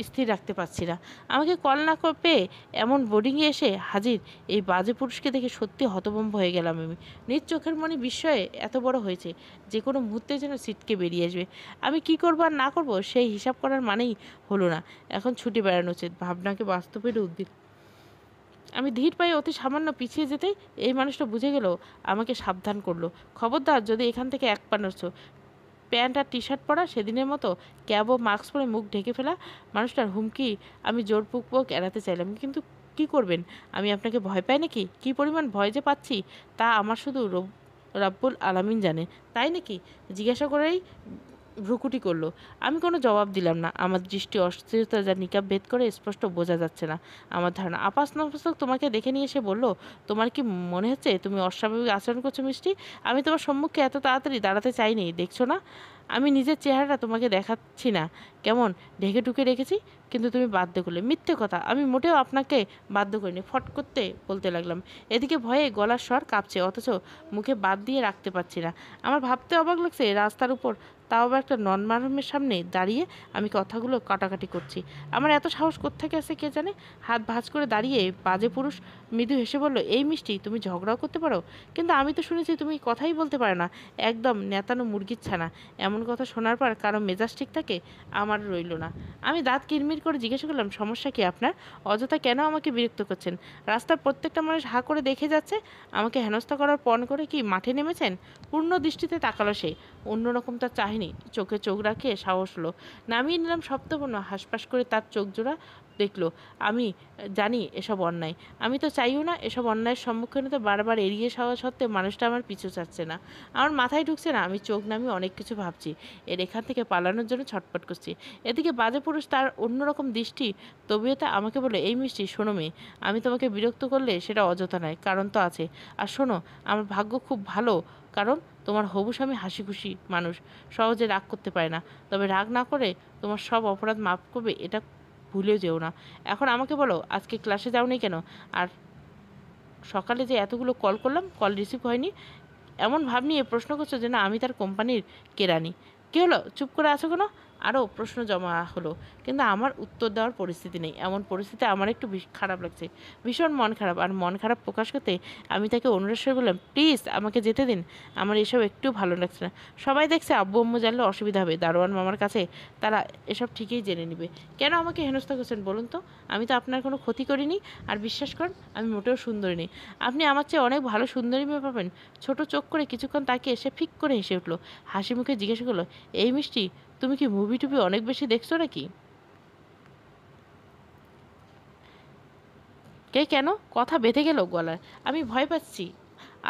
স্থির রাখতে পারছি না। আমাকে কল না পেয়ে এমন বোর্ডিংয়ে এসে হাজির এই বাজে পুরুষকে দেখে সত্যি হতভম্ব হয়ে গেলাম আমি। নিজ চোখের মনে বিস্ময়ে এত বড় হয়েছে যে কোনো মুহূর্তে যেন ছিটকে বেরিয়ে আসবে। আমি কি করব আর না করব সেই হিসাব করার মানেই হলো না। এখন ছুটি বেড়ানো উচিত। ভাবনাকে বাস্তবে রূপ দিল। আমি ধীর পায়ে অতি সামান্য পিছিয়ে যেতেই এই মানুষটা বুঝে গেল, আমাকে সাবধান করলো। খবরদার, যদি এখান থেকে এক পা নড়ছো। প্যান্ট আর টি শার্ট পরা, সেদিনের মতো ক্যাব ও মাস্ক পরে মুখ ঢেকে ফেলা মানুষটার হুমকি আমি জোরপূর্বক এড়াতে চাইলাম। কিন্তু কি করবেন? আমি আপনাকে ভয় পাই নাকি? কি পরিমাণ ভয় যে পাচ্ছি তা আমার শুধু রাব্বুল আলামিন জানে। তাই নাকি? জিজ্ঞাসা করেই ভ্রুকুটি করলো। আমি কোনো জবাব দিলাম না। আমার দৃষ্টি অস্থিরতা যা নিকাব ভেদ করে স্পষ্ট বোঝা যাচ্ছে না। আমার ধারণা আপাস নপাসক তোমাকে দেখে নিয়ে এসে বলল, তোমার কি মনে হচ্ছে তুমি অস্বাভাবিক আচরণ করছো মিষ্টি? আমি তোমার সম্মুখে এত তাড়াতাড়ি দাঁড়াতে চাইনি, দেখছো না আমি নিজের চেহারাটা তোমাকে দেখাচ্ছি না, কেমন ঢেকে ঢুকে রেখেছি? কিন্তু তুমি বাধ্য করলে। মিথ্যে কথা, আমি মোটেও আপনাকে বাধ্য করিনি। ফট করতে বলতে লাগলাম। এদিকে ভয়ে গলার স্বর কাঁপছে, অথচ মুখে বাদ দিয়ে রাখতে পারছি না। আমার ভাবতে অবাক লাগছে, রাস্তার উপর, তাও আবার একটা নন মারহামের সামনে দাঁড়িয়ে আমি কথাগুলো কাটাকাটি করছি। আমার এত সাহস কোত্থেকে আসে কে জানে। হাত ভাঁজ করে দাঁড়িয়ে বাজে পুরুষ মৃদু হেসে বলল, এই মিষ্টি, তুমি ঝগড়াও করতে পারো? কিন্তু আমি তো শুনেছি তুমি কথাই বলতে পারো না, একদম নেতানো মুরগির ছানা। এমন কথা শোনার পর কারো মেজাজ ঠিক থাকে? আমার রইল না। আমি দাঁত কিরমির করে জিজ্ঞাসা করলাম, সমস্যা কি আপনার? অযথা কেন আমাকে বিরক্ত করছেন? রাস্তার প্রত্যেকটা মানুষ হা করে দেখে যাচ্ছে। আমাকে হেনস্থা করার পণ করে কি মাঠে নেমেছেন? পূর্ণ দৃষ্টিতে তাকালো সে। অন্যরকম তার চাহিনি, চোখে চোখ রাখিয়ে সাহস হলো। নামিয়ে নিলাম শব্দপূর্ণ। হাসপাস করে তার চোখ জোড়া দেখলো। আমি জানি এসব অন্যায়। আমি তো চাইও না। এসব অন্যায়ের সম্মুখীন হতে বারবার এড়িয়ে যাওয়া সত্ত্বেও মানুষটা আমার পিছু ছাড়ছে না। আমার মাথায় ঢুকছে না। আমি চোখ নামিয়ে অনেক কিছু ভাবছি। এখান থেকে পালানোর জন্য ছটপট করছি। এদিকে বাজে পুরুষ তার অন্যরকম দৃষ্টি তবিয়তে আমাকে বলে, এই মিষ্টি, শোনো মেয়ে, আমি তোমাকে বিরক্ত করলে সেটা অযথা নয়, কারণ তো আছে। আর শোনো, আমার ভাগ্য খুব ভালো, কারণ তোমার হবু স্বামী হাসি খুশি মানুষ, সহজে রাগ করতে পারে না। তবে রাগ না করে তোমার সব অপরাধ মাফ করবে, এটা ভুলেও যেও না। এখন আমাকে বলো, আজকে ক্লাসে যাওনি কেন? আর সকালে যে এতগুলো কল করলাম, কল রিসিভ হয়নি। এমন ভাব নিয়ে প্রশ্ন করছো যে না আমি তার কোম্পানির কেরানি। কী হলো, চুপ করে আছো কেন? আরও প্রশ্ন জমা হলো, কিন্তু আমার উত্তর দেওয়ার পরিস্থিতি নেই। এমন পরিস্থিতিতে আমার একটু খারাপ লাগছে, ভীষণ মন খারাপ। আর মন খারাপ প্রকাশ করতে আমি তাকে অনুরোধ করে বললাম, প্লিজ আমাকে যেতে দিন, আমার এসব একটু ভালো লাগছে না। সবাই দেখছে, আব্বু আম্মু জানলে অসুবিধা হবে, দারোয়ান মামার কাছে তারা এসব ঠিকই জেনে নেবে। কেন আমাকে হেনস্থা করছেন বলুন তো? আমি তো আপনার কোনো ক্ষতি করিনি। আর বিশ্বাস করেন, আমি মোটেও সুন্দরী নেই। আপনি আমার চেয়ে অনেক ভালো সুন্দরী মেয়ে পাবেন। ছোট চোখ করে কিছুক্ষণ তাকিয়ে সে ফিক করে হেসে উঠলো। হাসি মুখে জিজ্ঞাসা করলো, এই মিষ্টি, তুমি কি মুভি টুভি অনেক বেশি দেখছো নাকি? কেন? কথা বেঁধে গেল গলায়। আমি ভয় পাচ্ছি।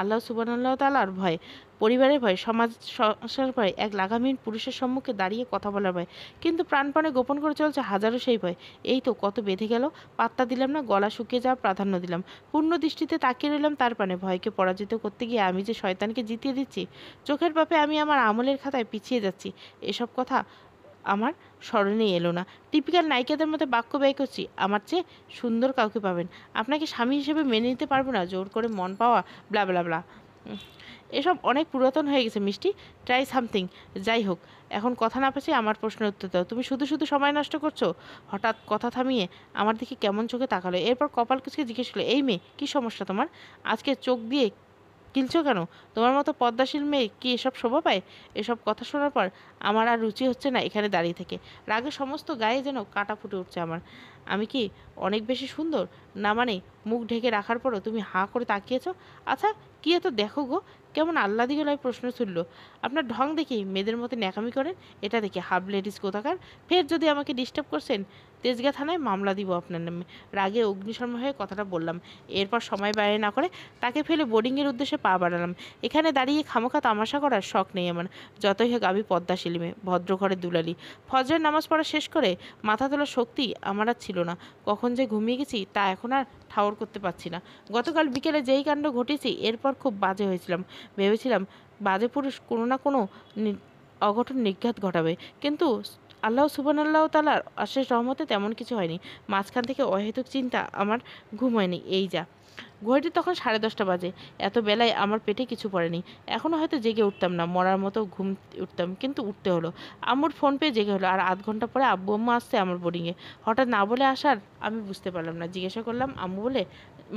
আল্লাহ সুবহানাল্লাহ তাআলার ভয়, পরিবারের ভয়, সমাজ সংসার ভয়, এক লাগামহীন পুরুষের সম্মুখে দাঁড়িয়ে কথা বলার ভয়। কিন্তু প্রাণপণে গোপন করে চলছে হাজারো সেই ভয়। এই তো কত বেঁধে গেল। পাত্তা দিলাম না, গলা শুকিয়ে যাওয়া প্রাধান্য দিলাম। পূর্ণ দৃষ্টিতে তাকিয়ে রইলাম তার পানে। ভয়কে পরাজিত করতে গিয়ে আমি যে শয়তানকে জিতিয়ে দিচ্ছি। চোখের পাপে আমি আমার আমলের খাতায় পিছিয়ে যাচ্ছি। এসব কথা আমার স্মরণেই এলো না। টিপিক্যাল নায়িকাদের মধ্যে বাক্য ব্যয় করছি, আমার চেয়ে সুন্দর কাউকে পাবেন, আপনাকে স্বামী হিসেবে মেনে নিতে পারবো না, জোর করে মন পাওয়া, ব্লা ব্লা ব্লা। এসব অনেক পুরাতন হয়ে গেছে মিষ্টি, ট্রাই সামথিং। যাই হোক, এখন কথা না পেঁচিয়ে আমার প্রশ্নের উত্তর দাও। তুমি শুধু শুধু সময় নষ্ট করছো। হঠাৎ কথা থামিয়ে আমার দিকে কেমন চোখে তাকালো। এরপর কপাল কুঁচকে জিজ্ঞেস করলো, এই মেয়ে, কী সমস্যা তোমার? আজকে চোখ দিয়ে কিলছো কেন? তোমার মতো পদ্মাশীল মেয়ে কি এসব শোভা পায়? এসব কথা শোনার পর আমার আর রুচি হচ্ছে না এখানে দাঁড়িয়ে থেকে। রাগে সমস্ত গায়ে যেন কাঁটা ফুটে উঠছে আমার। আমি কি অনেক বেশি সুন্দর? না মানে, মুখ ঢেকে রাখার পরও তুমি হাঁ করে তাকিয়েছো। আচ্ছা, কি এত দেখো গো? কেমন আহ্লাদি গলায় প্রশ্ন তুললো। আপনার ঢং দেখি মেয়েদের মতো ন্যাকামি করেন, এটা দেখে হাফ লেডিস কোথাকার। ফের যদি আমাকে ডিস্টার্ব করছেন, তেজগাঁ থানায় মামলা দিব আপনার নামে। রাগে অগ্নিশর্মা হয়ে কথাটা বললাম। এরপর সময় ব্যয় না করে তাকে ফেলে বোর্ডিংয়ের উদ্দেশ্যে পা বাড়ালাম। এখানে দাঁড়িয়ে খামোখা তামাশা করার শখ নেই আমার। যতই হোক আমি পদ্মাশীলী মেয়ে, ভদ্র ঘরে দুলালি। ফজরের নামাজ পড়া শেষ করে মাথা তোলার শক্তি আমার আর ছিল না। কখন যে ঘুমিয়ে গেছি তা এখন আর ঠাউর করতে পারছি না। গতকাল বিকেলে যেই কাণ্ড ঘটেছি এরপর খুব বাজে হয়েছিলাম। ভেবেছিলাম বাজে পুরুষ কোনো না কোনো অঘটন নিঘাত ঘটাবে, কিন্তু আল্লাহ সুবহানাল্লাহ তাআলার অশেষ রহমতে তেমন কিছু হয়নি। মাঝখান থেকে অহেতুক চিন্তা আমার ঘুম হয়নি। এই যা, ঘড়িটি তখন 10:30 বাজে। এত বেলায় আমার পেটে কিছু পড়েনি। এখনও হয়তো জেগে উঠতাম না, মরার মতো ঘুম উঠতাম, কিন্তু উঠতে হলো। আম্মুর ফোন পেয়ে জেগে হলো। আর আধ ঘন্টা পরে আব্বু আম্মু আসছে আমার বোর্ডিংয়ে। হঠাৎ না বলে আসার আমি বুঝতে পারলাম না। জিজ্ঞাসা করলাম, আম্মু বলে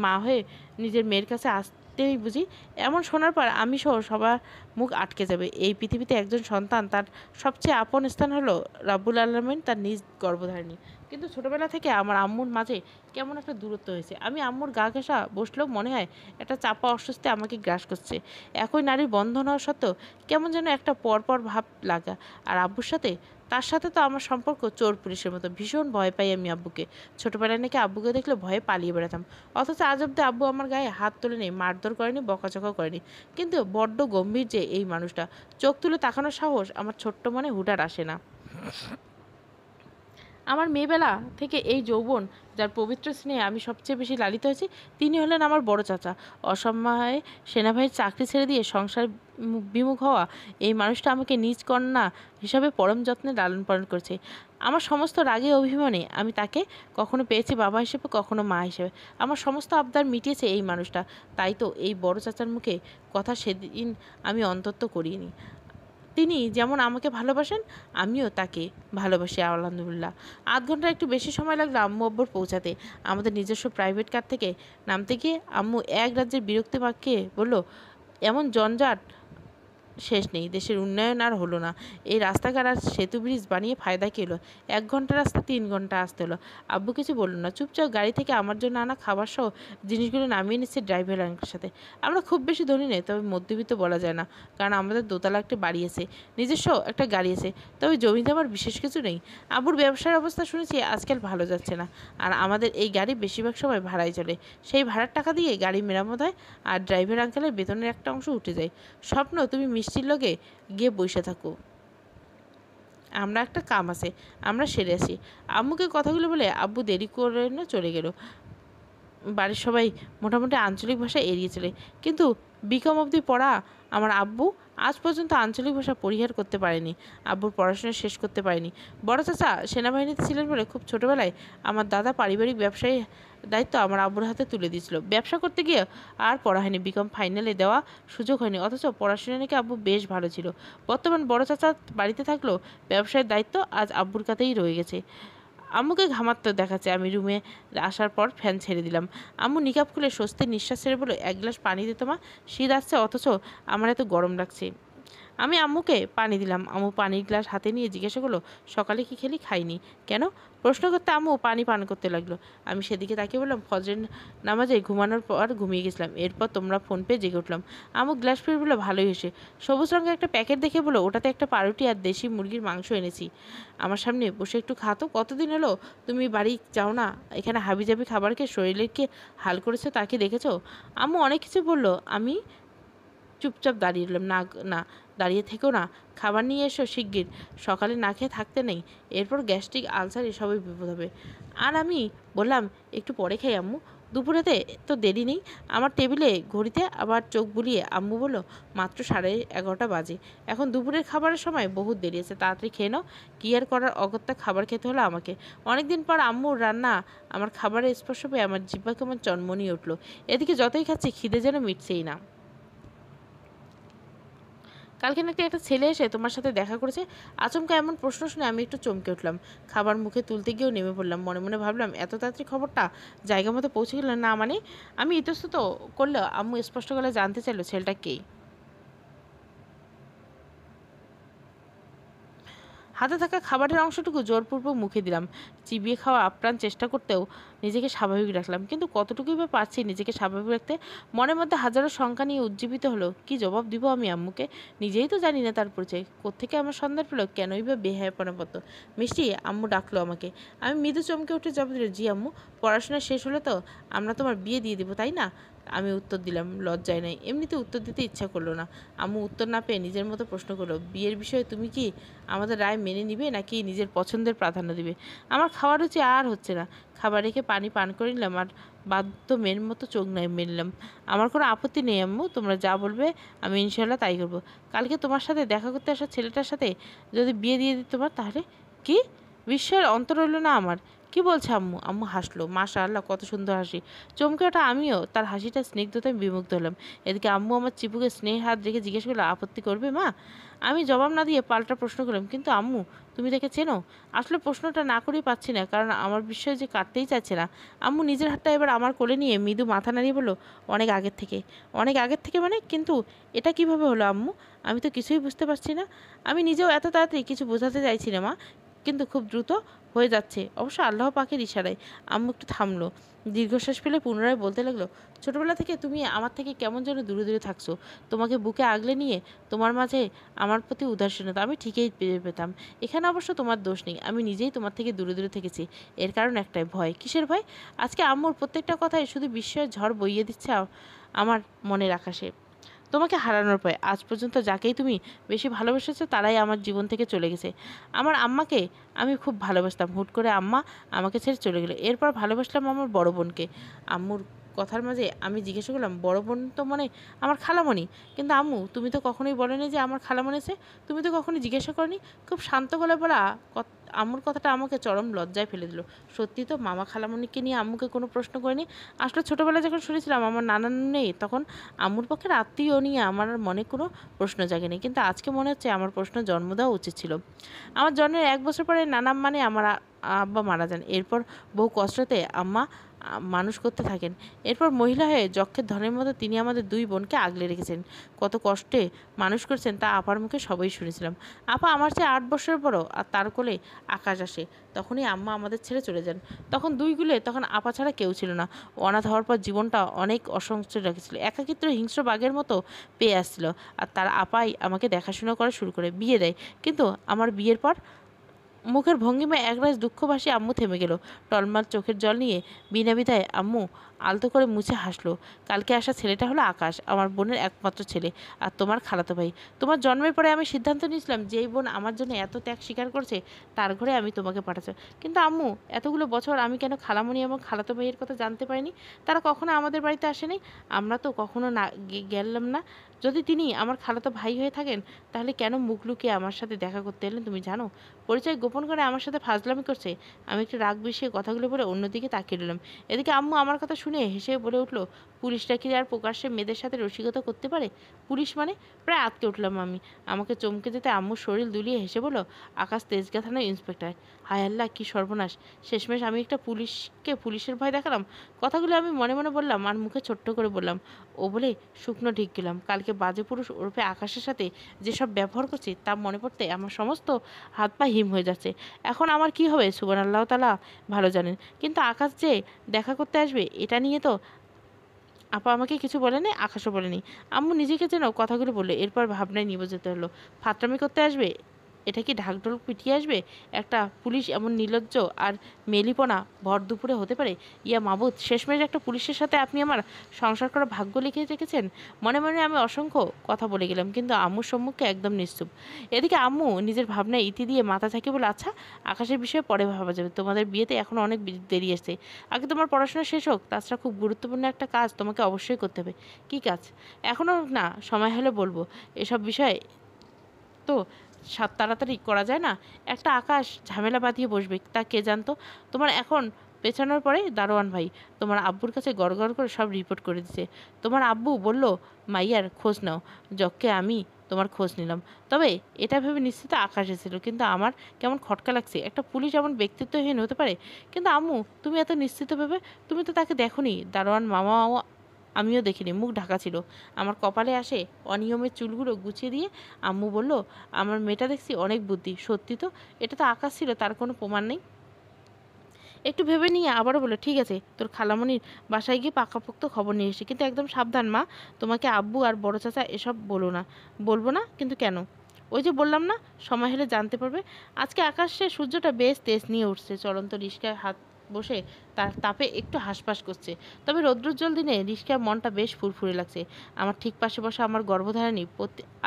মা হয়ে নিজের মেয়ের কাছে আসতেই বুঝি? এমন শোনার পর আমি সহ সবার মুখ আটকে যাবে। এই পৃথিবীতে একজন সন্তান, তার সবচেয়ে আপন স্থান হলো রাব্বুল আলামিন তার নিজ গর্ভধারিণী। কিন্তু ছোটবেলা থেকে আমার আম্মুর মাঝে কেমন একটা দূরত্ব হয়েছে। আমি আম্মুর গা ঘেঁষা বসলেও মনে হয় একটা চাপা অস্বস্তি আমাকে গ্রাস করছে। একই নারীর বন্ধন হওয়া সত্ত্বেও কেমন যেন একটা পরপর ভাব লাগা। আর আব্বুর সাথে, তার সাথে তো আমার সম্পর্ক চোর পুলিশের মতো। ভীষণ ভয় পাই আমি আব্বুকে। ছোটবেলায় নাকি আব্বুকে দেখলে ভয়ে পালিয়ে বেড়াতাম। অথচ আজ অব্দি আব্বু আমার গায়ে হাত তোলেনি, মারধর করেনি, বকাঝকা করেনি। কিন্তু বড্ড গম্ভীর যে এই মানুষটা, চোখ তুলে তাকানোর সাহস আমার ছোট্ট মনে হুটার আসে না। আমার মেয়েবেলা থেকে এই যৌবন, যার পবিত্র স্নেহে আমি সবচেয়ে বেশি লালিত হয়েছি, তিনি হলেন আমার বড় চাচা। অসময়ে সেনাবাহিনীর চাকরি ছেড়ে দিয়ে সংসার বিমুখ হওয়া এই মানুষটা আমাকে নিজ কন্যা হিসাবে পরম যত্নে লালন পালন করেছে। আমার সমস্ত রাগে অভিমানে আমি তাকে কখনো পেয়েছি বাবা হিসেবে, কখনো মা হিসেবে। আমার সমস্ত আবদার মিটিয়েছে এই মানুষটা। তাই তো এই বড় চাচার মুখে কথা সেদিন আমি অন্তত করিনি। তিনি যেমন আমাকে ভালোবাসেন, আমিও তাকে ভালোবাসি আলহামদুলিল্লাহ। আধ ঘন্টার একটু বেশি সময় লাগলো আম্মু আব্বুর পৌঁছাতে। আমাদের নিজস্ব প্রাইভেট কার থেকে নামতে গিয়ে আম্মু এক রাজ্যের বিরক্তি বাক্যে বলল, এমন জঞ্জাট শেষ নেই, দেশের উন্নয়ন আর হলো না। এই রাস্তাঘাট আর সেতু ব্রিজ বানিয়ে ফায়দা কী হলো? 1 ঘন্টা রাস্তা 3 ঘন্টা আসতে হলো। আব্বু কিছু বলল না, চুপচাপ গাড়ি থেকে আমার জন্য আনা খাবার সহ জিনিসগুলো নামিয়ে নিচ্ছে ড্রাইভার আঙ্কেলের সাথে। আমরা খুব বেশি ধনী নেই, তবে মধ্যবিত্ত বলা যায় না, কারণ আমাদের দোতলা একটা বাড়ি আছে, নিজস্ব একটা গাড়ি আছে, তবে জমিতে আমার বিশেষ কিছু নেই। আব্বুর ব্যবসার অবস্থা শুনেছি আজকাল ভালো যাচ্ছে না, আর আমাদের এই গাড়ি বেশিরভাগ সময় ভাড়ায় চলে। সেই ভাড়ার টাকা দিয়ে গাড়ি মেরামত হয়, আর ড্রাইভার আঙ্কেলের বেতনের একটা অংশ উঠে যায়। স্বপ্ন, তুমি মিষ্টির লগে গিয়ে বসে থাকো, আমরা একটা কাম আছে, আমরা সেরে আসি। আম্মুকে কথাগুলো বলে আব্বু দেরি করে না চলে গেল। বাড়ির সবাই মোটামুটি আঞ্চলিক ভাষা এড়িয়ে চলে, কিন্তু বিকম অবধি পড়া আমার আব্বু আজ পর্যন্ত আঞ্চলিক ভাষা পরিহার করতে পারেনি। আব্বুর পড়াশোনা শেষ করতে পারেনি। বড় চাচা সেনাবাহিনীতে ছিলেন বলে খুব ছোটোবেলায় আমার দাদা পারিবারিক ব্যবসায়ী দায়িত্ব আমার আব্বুর হাতে তুলে দিয়েছিল। ব্যবসা করতে গিয়ে আর পড়া হয়নি, বিকম ফাইনালে দেওয়া সুযোগ হয়নি। অথচ পড়াশোনা নাকি আব্বু বেশ ভালো ছিল। বর্তমান বড় চাচা বাড়িতে থাকলেও ব্যবসায়ের দায়িত্ব আজ আব্বুর কাছেই রয়ে গেছে। আম্মুকে ঘামাতে দেখাচ্ছে। আমি রুমে আসার পর ফ্যান ছেড়ে দিলাম। আম্মু নিকাব খুলে স্বস্তির নিঃশ্বাস ছেড়ে বলে, 1 গ্লাস পানি দে তোমা, শীত আসছে অথচ আমার এত গরম লাগছে। আমি আম্মুকে পানি দিলাম। আম্মু পানির গ্লাস হাতে নিয়ে জিজ্ঞাসা করলো, সকালে কি খেলি? খাইনি। কেন? প্রশ্ন করতে আম্মু পানি পান করতে লাগলো। আমি সেদিকে তাকিয়ে বললাম, ফজরের নামাজে ঘুমানোর পর ঘুমিয়ে গেছিলাম, এরপর তোমরা ফোন পেয়ে জেগে উঠলাম। আম্মু গ্লাস ফিরে বললো, ভালোই হয়েছে। সবুজ রঙের একটা প্যাকেট দেখে বলো, ওটাতে একটা পাউরুটি আর দেশি মুরগির মাংস এনেছি, আমার সামনে বসে একটু খাতো। কতদিন হলো তুমি বাড়ি যাও না? এখানে হাবিজাবি খাবার খেয়ে শরীরের কি হাল করেছো তা কি দেখেছো? আম্মু অনেক কিছু বললো। আমি চুপচাপ দাঁড়িয়ে রইলাম। না না, দাঁড়িয়ে থেকেও না, খাবার নিয়ে এসো শিগগির, সকালে না খেয়ে থাকতে নেই, এরপর গ্যাস্ট্রিক আলসার এসবই বিপদ হবে। আর আমি বললাম, একটু পরে খাই আম্মু, দুপুরেতে তো দেরি নেই। আমার টেবিলে ঘড়িতে আবার চোখ বুলিয়ে আম্মু বলল, মাত্র 11:30 বাজে, এখন দুপুরের খাবারের সময় বহুত দেরি আছে, তাড়াতাড়ি খেয়ে নাও। কি আর করার, অগত্যা খাবার খেতে হলো আমাকে। অনেকদিন পর আম্মুর রান্না আমার খাবারের স্পর্শ পেয়ে আমার জিহ্বা কেমন চনমনিয়ে উঠলো। এদিকে যতই খাচ্ছি খিদে যেন মিটছেই না। কালকে নাকি একটা ছেলে এসে তোমার সাথে দেখা করেছে। আচমকা এমন প্রশ্ন শুনে আমি একটু চমকে উঠলাম। খাবার মুখে তুলতে গিয়েও নেমে পড়লাম। মনে মনে ভাবলাম, এত তাড়াতাড়ি খবরটা জায়গা মতো পৌঁছে গেল না। মানে আমি ইতস্তত করলেও আম্মু স্পষ্ট গলায় জানতে চাইলো ছেলেটা কে। হাতে থাকা খাবারের অংশটুকু জোরপূর্বক মুখে দিলাম। চিবিয়ে খাওয়া আপ্রাণ চেষ্টা করতেও নিজেকে স্বাভাবিক রাখলাম, কিন্তু কতটুকুই বা পারছি নিজেকে স্বাভাবিক রাখতে। মনের মধ্যে হাজারো শঙ্কা নিয়ে উজ্জীবিত হলো। কি জবাব দিব আমি আম্মুকে? নিজেই তো জানি না তার পরিচয়। কোত্থেকে আমার সন্ধান পেলো? কেনই বা বেহায়াপনা মতো? মিষ্টি, আম্মু ডাকলো আমাকে। আমি মৃদু চমকে উঠে জবাব দিল, জি আম্মু। পড়াশোনা শেষ হলে তো আমরা তোমার বিয়ে দিয়ে দেবো, তাই না? আমি উত্তর দিলাম, লজ্জায় নাই। এমনিতে উত্তর দিতে ইচ্ছা করলো না। আম্মু উত্তর না পেয়ে নিজের মতো প্রশ্ন করলো, বিয়ের বিষয়ে তুমি কি আমাদের রায় মেনে নিবে নাকি নিজের পছন্দের প্রাধান্য দিবে? আমার খাওয়ার রুচি আর হচ্ছে না। খাবার রেখে পানি পান করে নিলাম আর বাধ্য মেয়ের মতো চোখ মেললাম। আমার কোনো আপত্তি নেই আম্মু, তোমরা যা বলবে আমি ইনশাল্লাহ তাই করবো। কালকে তোমার সাথে দেখা করতে আসা ছেলেটার সাথে যদি বিয়ে দিয়ে দিতে পার তাহলে? কি? বিস্ময়ের অন্ত রইল না আমার। কি বলছে আম্মু? আম্মু হাসলো। মাশাআল্লাহ, কত সুন্দর হাসি। চমকে ওঠা আমিও তার হাসিটা স্নিগ্ধতায় বিমুগ্ধ হলাম। এদিকে আম্মু আমার চিপুকে স্নেহে হাত রেখে জিজ্ঞেস করলো, আপত্তি করবে মা? আমি জবাব না দিয়ে পাল্টা প্রশ্ন করলাম, কিন্তু আম্মু তুমি তাকে চেনো? আসলে প্রশ্নটা না করেই পাচ্ছি না, কারণ আমার বিষয়ে যে কাটতেই চাচ্ছে না। আম্মু নিজের হাতটা এবার আমার কোলে নিয়ে মৃদু মাথা নাড়িয়ে বলল, অনেক আগের থেকে। অনেক আগের থেকে মানে? কিন্তু এটা কিভাবে হলো আম্মু? আমি তো কিছুই বুঝতে পারছি না। আমি নিজেও এত তাড়াতাড়ি কিছু বোঝাতে চাইছি না মা, কিন্তু খুব দ্রুত হয়ে যাচ্ছে, অবশ্য আল্লাহ পাকের ইশারায়। আম্মু একটু থামলো, দীর্ঘশ্বাস ফেলে পুনরায় বলতে লাগলো, ছোটবেলা থেকে তুমি আমার থেকে কেমন যেন দূরে দূরে থাকছো। তোমাকে বুকে আগলে নিয়ে তোমার মাঝে আমার প্রতি উদাসীনতা আমি ঠিকই পেতাম। এখানে অবশ্য তোমার দোষ নেই, আমি নিজেই তোমার থেকে দূরে দূরে থেকেছি। এর কারণ একটাই, ভয়। কিসের ভয়? আজকে আম্মুর প্রত্যেকটা কথায় শুধু বিস্ময়ের ঝড় বইয়ে দিচ্ছে আমার মনের আকাশে। তোমাকে হারানোর পরে আজ পর্যন্ত যাকেই তুমি বেশি ভালোবেসেছো তারাই আমার জীবন থেকে চলে গেছে। আমার আম্মাকে আমি খুব ভালোবাসতাম, হুট করে আম্মা আমাকে ছেড়ে চলে গেলো। এরপর ভালোবাসলাম আমার বড় বোনকে। আম্মুর কথার মাঝে আমি জিজ্ঞাসা করলাম, বড় বোন তো মানে আমার খালামণি? কিন্তু আম্মু তুমি তো কখনোই বলেনি যে আমার খালামণি আছে। তুমি তো কখনোই জিজ্ঞাসা করনি। খুব শান্ত গলায় বলা আম্মুর কথাটা আমাকে চরম লজ্জায় ফেলে দিল। সত্যি তো মামা খালামণিকে নিয়ে আম্মুকে কোনো প্রশ্ন করিনি। আসলে ছোটোবেলায় যখন শুনেছিলাম আমার নানান নেই, তখন আম্মুর পক্ষের আত্মীয় নিয়ে আমার মনে কোনো প্রশ্ন জাগেনি, কিন্তু আজকে মনে হচ্ছে আমার প্রশ্ন জন্ম দেওয়া উচিত ছিল। আমার জন্মের 1 বছর পরে নানাম মানে আমার আব্বা মারা যান। এরপর বহু কষ্টতে আম্মা মানুষ করতে থাকেন। এরপর মহিলা হয়ে যক্ষের ধনের মতো তিনি আমাদের 2 বোনকে আগলে রেখেছেন। কত কষ্টে মানুষ করছেন তা আপার মুখে সবাই শুনেছিলাম। আপা আমার চেয়ে 8 বছরের বড়, আর তার কোলে আকাশ আসে। তখনই আম্মা আমাদের ছেড়ে চলে যান। তখন 2 গুলে তখন আপা ছাড়া কেউ ছিল না। অনাথ হওয়ার পর জীবনটা অনেক অসংখ্য রেখেছিল। একাকিত্ব হিংস্র বাঘের মতো পেয়ে আসছিল। আর তার আপাই আমাকে দেখাশোনা করা শুরু করে, বিয়ে দেয়। কিন্তু আমার বিয়ের পর মুখের ভঙ্গিমায় একরাশ দুঃখ ভাসিয়ে আম্মু থেমে গেল। টলমাল চোখের জল নিয়ে বিনা বিধায় আম্মু আলতো করে মুছে হাসলো। কালকে আসা ছেলেটা হলো আকাশ, আমার বোনের একমাত্র ছেলে আর তোমার খালাতো ভাই। তোমার জন্মের পরে আমি সিদ্ধান্ত নিয়েছিলাম, যেই বোন আমার জন্য এত ত্যাগ স্বীকার করছে তার ঘরে আমি তোমাকে পাঠাচ্ছি। কিন্তু আম্মু এতগুলো বছর আমি কেন খালামণি এবং খালাতো ভাইয়ের কথা জানতে পারিনি? তারা কখনো আমাদের বাড়িতে আসেনি, আমরা তো কখনো না গেলাম না। যদি তিনি আমার খালাতো ভাই হয়ে থাকেন তাহলে কেন মুখ লুকিয়ে আমার সাথে দেখা করতে এলেন তুমি জানো? পরিচয় গোপন করে আমার সাথে ফাজলামি করছে। আমি একটু রাগ বিষয়ে কথাগুলো বলে অন্যদিকে তাকিয়ে রইলাম। এদিকে আম্মু আমার কথা শুনে হেসে বলে উঠলো, পুলিশটা কি আর প্রকাশ্যে মেয়েদের সাথে রসিকতা করতে পারে? পুলিশ মানে? প্রায় আটকে উঠলাম আমি। আমাকে চমকে যেতে আম্মুর শরীর দুলিয়ে হেসে বলল, আকাশ তেজগাঁ থানার ইন্সপেক্টর। হায় আল্লাহ, কি সর্বনাশ! শেষমেশ আমি একটা পুলিশের ভয় দেখালাম। কথাগুলো আমি মনে মনে বললাম আর মুখে ছোট্ট করে বললাম, ও বলে শুকনো ঢিক গেলাম। কালকে বাজে পুরুষ ওরফে আকাশের সাথে যেসব ব্যবহার করছি তা মনে পড়তে আমার সমস্ত হাত পা হিম হয়ে যাচ্ছে। এখন আমার কি হবে সুবহানাল্লাহ তাআলা ভালো জানেন। কিন্তু আকাশ যে দেখা করতে আসবে এটা নিয়ে তো আপা আমাকে কিছু বলেনি, আকাশও বলেনি। আম্মু নিজেকে যেন কথাগুলো বললো। এরপর ভাবনায় নিমজ্জিত হলো। ফাত্রামি করতে আসবে? এটা কি ঢাকঢোল পিটিয়ে আসবে? একটা পুলিশ এমন নির্লজ্জ আর মেলিপনা ভর দুপুরে হতে পারে? ইয়া মাবুদ, শেষমেশ একটা পুলিশের সাথে আপনি আমার সংসার করার ভাগ্য লিখে রেখেছেন। মনে মনে আমি অসংখ্য কথা বলে গেলাম, কিন্তু আম্মুর সম্মুখে একদম নিশ্চুপ। এদিকে আম্মু নিজের ভাবনায় ইতি দিয়ে মাথা ঝাঁকিয়ে বলে, আচ্ছা আকাশের বিষয়ে পরে ভাবা যাবে, তোমাদের বিয়েতে এখনও অনেক দেরি আসছে। আগে তোমার পড়াশোনা শেষ হোক, তাছাড়া খুব গুরুত্বপূর্ণ একটা কাজ তোমাকে অবশ্যই করতে হবে। কী কাজ? এখনও না, সময় হলে বলবো। এসব বিষয়ে তো তাড়াতাড়ি করা যায় না। একটা আকাশ ঝামেলা বাঁধিয়ে বসবে, তা কে জানতো? তোমার এখন পেছানোর পরে দারোয়ান ভাই তোমার আব্বুর কাছে গড় করে সব রিপোর্ট করে দিছে। তোমার আব্বু বলল, মাইয়ার খোঁজ নাও। যককে আমি তোমার খোঁজ নিলাম। তবে এটা ভেবে নিশ্চিত আকাশ এসেছিল, কিন্তু আমার কেমন খটকা লাগছে। একটা পুলিশ এমন ব্যক্তিত্বহীন হতে পারে? কিন্তু আম্মু তুমি এত নিশ্চিত ভেবে, তুমি তো তাকে দেখোনি। দারোয়ান মামা আমিও দেখিনি, মুখ ঢাকা ছিল। আমার কপালে আসে অনিয়মের চুলগুলো গুছিয়ে দিয়ে আম্মু বলল, আমার মেয়েটা দেখছি অনেক বুদ্ধি। সত্যি তো, এটা তো আকাশ ছিল, তার কোনো প্রমাণ নেই। একটু ভেবে নিয়ে আবারও বলল, ঠিক আছে, তোর খালামণির বাসায় গিয়ে পাকাপোক্ত খবর নিয়ে এসে, কিন্তু একদম সাবধান মা, তোমাকে আব্বু আর বড় চাচা এসব বলবো না। কিন্তু কেন? ওই যে বললাম না, সময় হলে জানতে পারবে। আজকে আকাশে সূর্যটা বেশ তেজ নিয়ে উঠছে, চলন্ত রিস্কায় হাত বসে তার তাপে একটু হাঁসফাঁস করছে। তবে রৌদ্রোজ্জ্বল দিনে রিস্কার মনটা বেশ ফুরফুরে লাগছে। আমার ঠিক পাশে বসা আমার গর্ভধারিণী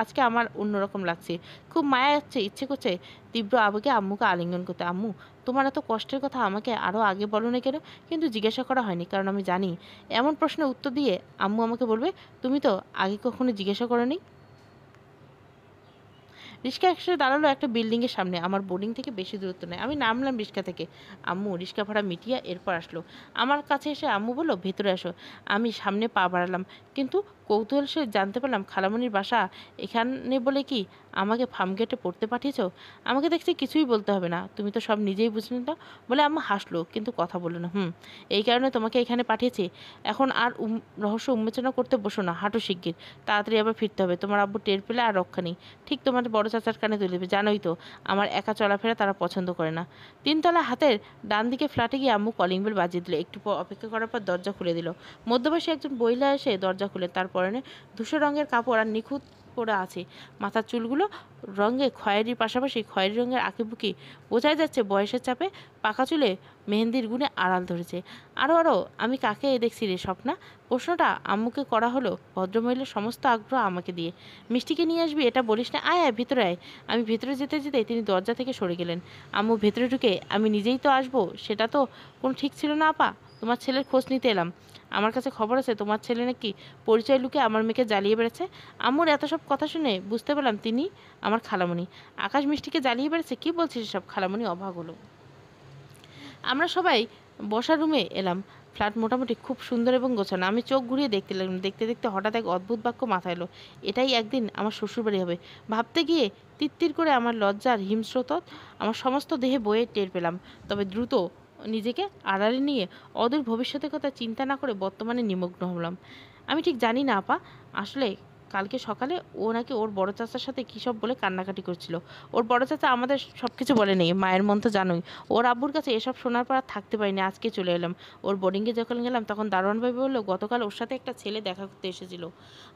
আজকে আমার অন্যরকম লাগছে। খুব মায়া যাচ্ছে, ইচ্ছে করছে তীব্র আবেগে আম্মুকে আলিঙ্গন করতে। আম্মু, তোমার এত কষ্টের কথা আমাকে আরও আগে বলো না কেন? কিন্তু জিজ্ঞাসা করা হয়নি, কারণ আমি জানি এমন প্রশ্নের উত্তর দিয়ে আম্মু আমাকে বলবে, তুমি তো আগে কখনো জিজ্ঞাসা করোনি। রিক্সা একসাথে দাঁড়ালো একটা বিল্ডিংয়ের সামনে। আমার বোর্ডিং থেকে বেশি দূরত্ব নেই। আমি নামলাম রিক্সা থেকে। আম্মু রিক্সা ভাড়া মিটিয়ে এরপর আসলো আমার কাছে এসে আম্মু বলল, ভেতরে আসো। আমি সামনে পা বাড়ালাম, কিন্তু কৌতূহল সে জানতে পারলাম খালামণির বাসা এখানে বলে কি আমাকে ফার্মগেটে পড়তে পাঠিয়েছো? আমাকে দেখছি কিছুই বলতে হবে না, তুমি তো সব নিজেই বুঝলে না বলে আম্মু হাসলো, কিন্তু কথা বললো না। এই কারণে তোমাকে এখানে পাঠিয়েছি। এখন আর রহস্য উন্মোচনা করতে বসো না, হাঁটো শিগগির। তাড়াতাড়ি আবার ফিরতে হবে, তোমার আব্বু টের পেলে আর রক্ষা নেই। ঠিক তোমার বড় চাচার কানে তুলে দেবে। জানোই তো আমার একা চলাফেরা তারা পছন্দ করে না। তিনতলা হাতের ডান দিকে ফ্ল্যাটে গিয়ে আম্মু কলিং বেল বাজিয়ে দিল। একটু অপেক্ষা করার পর দরজা খুলে দিল। মধ্যবয়সী একজন মহিলা এসে দরজা খুলে। তার পরনে ধূসর রঙের কাপড় আর নিখুঁত পরা আছে। মাথার চুলগুলো রঙে খয়েরির পাশাপাশি খয়েরি রঙের আঁকিবুকি। বোঝাই যাচ্ছে বয়সের চাপে পাকা চুলে মেহেন্দির গুণে আড়াল ধরেছে। আরও আমি কাকে দেখছি রে স্বপ্না? প্রশ্নটা আম্মুকে করা হলো ভদ্রমহিলার সমস্ত আগ্রহ আমাকে দিয়ে। মিষ্টিকে নিয়ে আসবি এটা বলিস না, আয় আয় ভিতরে আয়। আমি ভিতরে যেতে যেতে তিনি দরজা থেকে সরে গেলেন। আম্মু ভেতরে ঢুকে, আমি নিজেই তো আসবো, সেটা তো কোনো ঠিক ছিল না আপা। তোমার ছেলের খোঁজ নিতে এলাম। আমার কাছে খবর আছে তোমার ছেলে নাকি পরিচয় লুকে আমার মেয়েকে জ্বালিয়ে বেড়েছে। আম্মুর এত সব কথা শুনে বুঝতে পারলাম তিনি আমার খালামণি। আকাশ মিষ্টিকে জ্বালিয়ে বেড়েছে? কি বলছিস সব? খালামণি অবাক হলো। আমরা সবাই বসার রুমে এলাম। ফ্ল্যাট মোটামুটি খুব সুন্দর এবং গোছানো। আমি চোখ ঘুরিয়ে দেখতে লাগলাম। দেখতে দেখতে হঠাৎ এক অদ্ভুত বাক্য মাথায় এলো, এটাই একদিন আমার শ্বশুরবাড়ি হবে। ভাবতে গিয়ে তিত্তির করে আমার লজ্জার হিমস্রোত আমার সমস্ত দেহে বয়ে টের পেলাম। তবে দ্রুত নিজেকে আড়ালে নিয়ে অদূর ভবিষ্যতের কথা চিন্তা না করে বর্তমানে নিমগ্ন হলাম। আমি ঠিক জানি না আপা, আসলে কালকে সকালে ও নাকি ওর বড় চাচার সাথে কী সব বলে কান্নাকাটি করছিল। ওর বড় চাচা আমাদের সব কিছু বলে নেই, মায়ের মন তো জানোই। ওর আব্বুর কাছে এসব শোনার পর আর থাকতে পারিনি, আজকে চলে এলাম। ওর বোর্ডিংয়ে যখন গেলাম তখন দারোয়ান ভাই বললো গতকাল ওর সাথে একটা ছেলে দেখা করতে এসেছিল।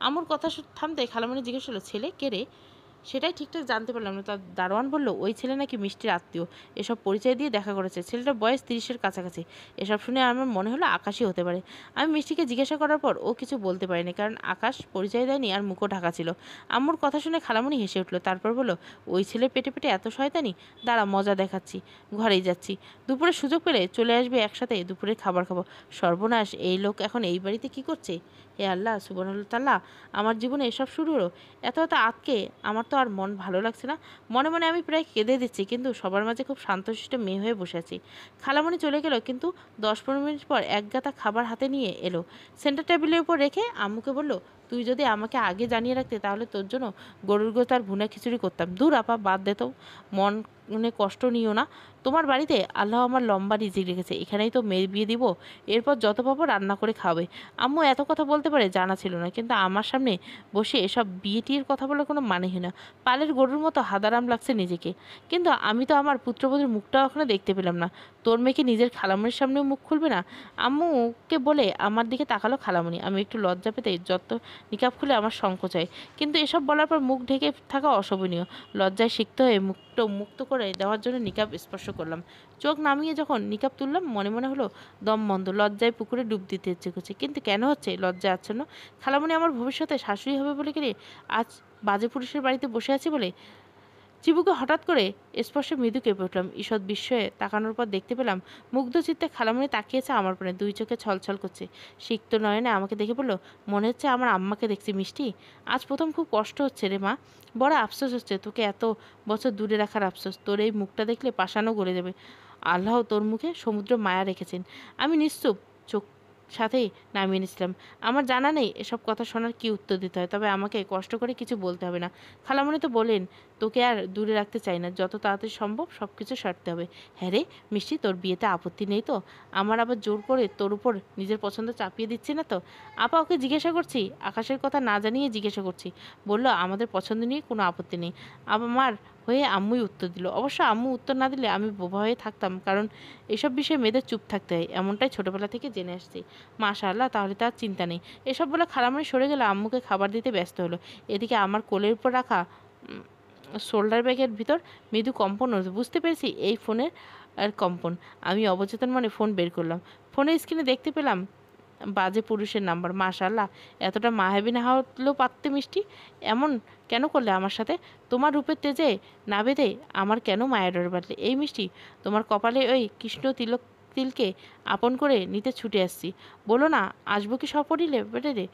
আমার কথা থামতে খালামণি জিজ্ঞেস হলো, ছেলে কে রে? সেটাই ঠিকঠাক জানতে পারলাম না। তার দারোয়ান বলল, ওই ছেলে নাকি মিষ্টির আত্মীয়, এসব পরিচয় দিয়ে দেখা করেছে। ছেলেটার বয়স 30-এর কাছাকাছি। এসব শুনে আমার মনে হলো আকাশই হতে পারে। আমি মিষ্টিকে জিজ্ঞাসা করার পর ও কিছু বলতে পারেনি, কারণ আকাশ পরিচয় দেয়নি আর মুখও ঢাকা ছিল। আম্মুর কথা শুনে খালামণি হেসে উঠলো। তারপর বলল, ওই ছেলের পেটে পেটে এত শয়তানি, দাঁড়া মজা দেখাচ্ছি। ঘরেই যাচ্ছি, দুপুরে সুযোগ পেলে চলে আসবে একসাথে দুপুরের খাবার খাবো। সর্বনাশ, এই লোক এখন এই বাড়িতে কি করছে? হে আল্লাহ, সুবহানাল্লাহ তাআলা, আমার জীবনে এসব শুরু হলো। এত এত আতকে আমার তো আর মন ভালো লাগছে না। মনে মনে আমি প্রায় কেঁদে দিচ্ছি, কিন্তু সবার মাঝে খুব শান্তশিষ্ট মেয়ে হয়ে বসে আছি। খালামণি চলে গেল, কিন্তু 10-15 মিনিট পর এক গাদা খাবার হাতে নিয়ে এলো। সেন্টার টেবিলের উপর রেখে আম্মুকে বলল, তুই যদি আমাকে আগে জানিয়ে রাখতে তাহলে তোর জন্য গরুর গোশত আর ভুনা খিচুড়ি করতাম। দূর আপা, বাদ দে তো, মনে কষ্ট নিও না। তোমার বাড়িতে আল্লাহ আমার লম্বা রিজিক রেখেছে, এখানেই তো মেয়ের বিয়ে দিব। এরপর যত পাবো রান্না করে খাওয়াবে। আম্মু এত কথা বলতে পারে জানা ছিল না, কিন্তু আমার সামনে বসে এসব বিয়ে টিয়ের কথা বলে কোনো মানে হয় না। পালের গরুর মতো হাদারাম লাগছে নিজেকে। কিন্তু আমি তো আমার পুত্রবধূর মুখটাও এখনো দেখতে পেলাম না। তোর মেয়েকে নিজের খালামণির সামনেও মুখ খুলবে না? আম্মুকে বলে আমার দিকে তাকালো খালামণি। আমি একটু লজ্জা পেতে যত নিকাব খুলে আমার সংকোচ হয়, কিন্তু এসব বলার পর মুখ ঢেকে থাকা অশোভনীয়। লজ্জায় সিক্ত হয়ে মুক্ত করে দেওয়ার জন্য নিকাব স্পর্শ করলাম। চোখ নামিয়ে যখন নিকাব তুললাম মনে মনে হলো দম বন্ধ। লজ্জায় পুকুরে ডুব দিতে ইচ্ছে করছে, কিন্তু কেন হচ্ছে? লজ্জা আচ্ছন্ন। খালামণি আমার ভবিষ্যতে শাশুড়ি হবে বলে কি রে? আজ বাজে পুরুষের বাড়িতে বসে আছি বলে? চিবুকে হঠাৎ করে স্পর্শে মৃদু কেঁপে উঠলাম। ঈষৎ বিস্ময়ে তাকানোর পর দেখতে পেলাম মুগ্ধ চিত্তে খালামণি তাকিয়েছে আমার পানে, দুই চোখে ছলছল করছে। সিক্ত নয়নে আমাকে দেখে বলল, মনে হচ্ছে আমার আম্মাকে দেখছি মিষ্টি। আজ প্রথম খুব কষ্ট হচ্ছে রে মা, বড় আফসোস হচ্ছে। তোকে এত বছর দূরে রাখার আফসোস। তোর এই মুখটা দেখলে পাষাণও গলে যাবে। আল্লাহ তোর মুখে সমুদ্র মায়া রেখেছেন। আমি নিশ্চুপ চোখ সাথেই নামিয়ে নিয়েছিলাম। আমার জানা নেই এসব কথা শোনার কি উত্তর দিতে হয়, তবে আমাকে কষ্ট করে কিছু বলতে হবে না। খালামণি তো বলেন তোকে আর দূরে রাখতে চাই না, যত তাড়াতাড়ি সম্ভব সব কিছু সারতে হবে। হ্যাঁ রে মিষ্টি, তোর বিয়েতে আপত্তি নেই তো? আমার আবার জোর করে তোর উপর নিজের পছন্দ চাপিয়ে দিচ্ছি না তো? আপা ওকে জিজ্ঞাসা করছি, আকাশের কথা না জানিয়ে জিজ্ঞাসা করছি। বলল আমাদের পছন্দ নিয়ে কোনো আপত্তি নেই। আমার হয়ে আম্মুই উত্তর দিল। অবশ্য আম্মু উত্তর না দিলে আমি বোবা হয়ে থাকতাম, কারণ এসব বিষয়ে মেয়েদের চুপ থাকতে হয়, এমনটাই ছোটবেলা থেকে জেনে আসছি। মাশাআল্লাহ, তাহলে তার চিন্তা নেই। এসব বলে খালামণি সরে গেলে আম্মুকে খাবার দিতে ব্যস্ত হলো। এদিকে আমার কোলের উপর রাখা শোল্ডার ব্যাগের ভিতর মৃদু কম্পন হতো। বুঝতে পেরেছি এই ফোনের কম্পন। আমি অবচেতন মনে ফোন বের করলাম। ফোনের স্ক্রিনে দেখতে পেলাম বাজে পুরুষের নাম্বার। মাশাআল্লাহ, এতটা মায়াবী না হলেও পারতে মিষ্টি। এমন কেন করলে আমার সাথে? তোমার রূপের তেজে না বেঁধে আমার কেন মায়া ডর বাঁধলে? এই মিষ্টি, তোমার কপালে ওই কৃষ্ণ তিলকে আপন করে নিতে ছুটে আসছি। বলো না, আসবো কি সপরিলে বেটে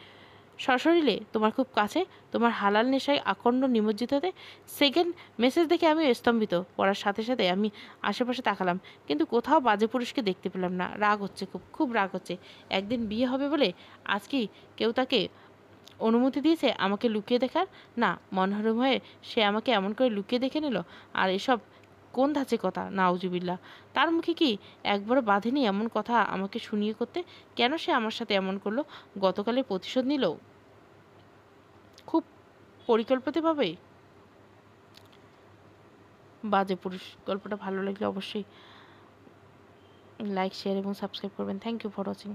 সশরীরে তোমার খুব কাছে, তোমার হালাল নেশায় আকণ্ড নিমজ্জিততে। সেকেন্ড মেসেজ দেখে আমি স্তম্ভিত। পড়ার সাথে সাথে আমি আশেপাশে তাকালাম, কিন্তু কোথাও বাজে পুরুষকে দেখতে পেলাম না। রাগ হচ্ছে, খুব খুব রাগ হচ্ছে। একদিন বিয়ে হবে বলে আজ কি কেউ তাকে অনুমতি দিয়েছে আমাকে লুকিয়ে দেখার? না, মনোরম হয়ে সে আমাকে এমন করে লুকিয়ে দেখে নিল। আর এসব কোন ধাঁচে কথা, নাউজুবিল্লাহ। তার মুখে কি একবারও বাঁধেনি এমন কথা আমাকে শুনিয়ে করতে? কেন সে আমার সাথে এমন করলো? গতকালের প্রতিশোধ নিল খুব পরিকল্পিতভাবে। বাজে পুরুষ। গল্পটা ভালো লাগলে অবশ্যই লাইক, শেয়ার এবং সাবস্ক্রাইব করবেন। Thank you for watching.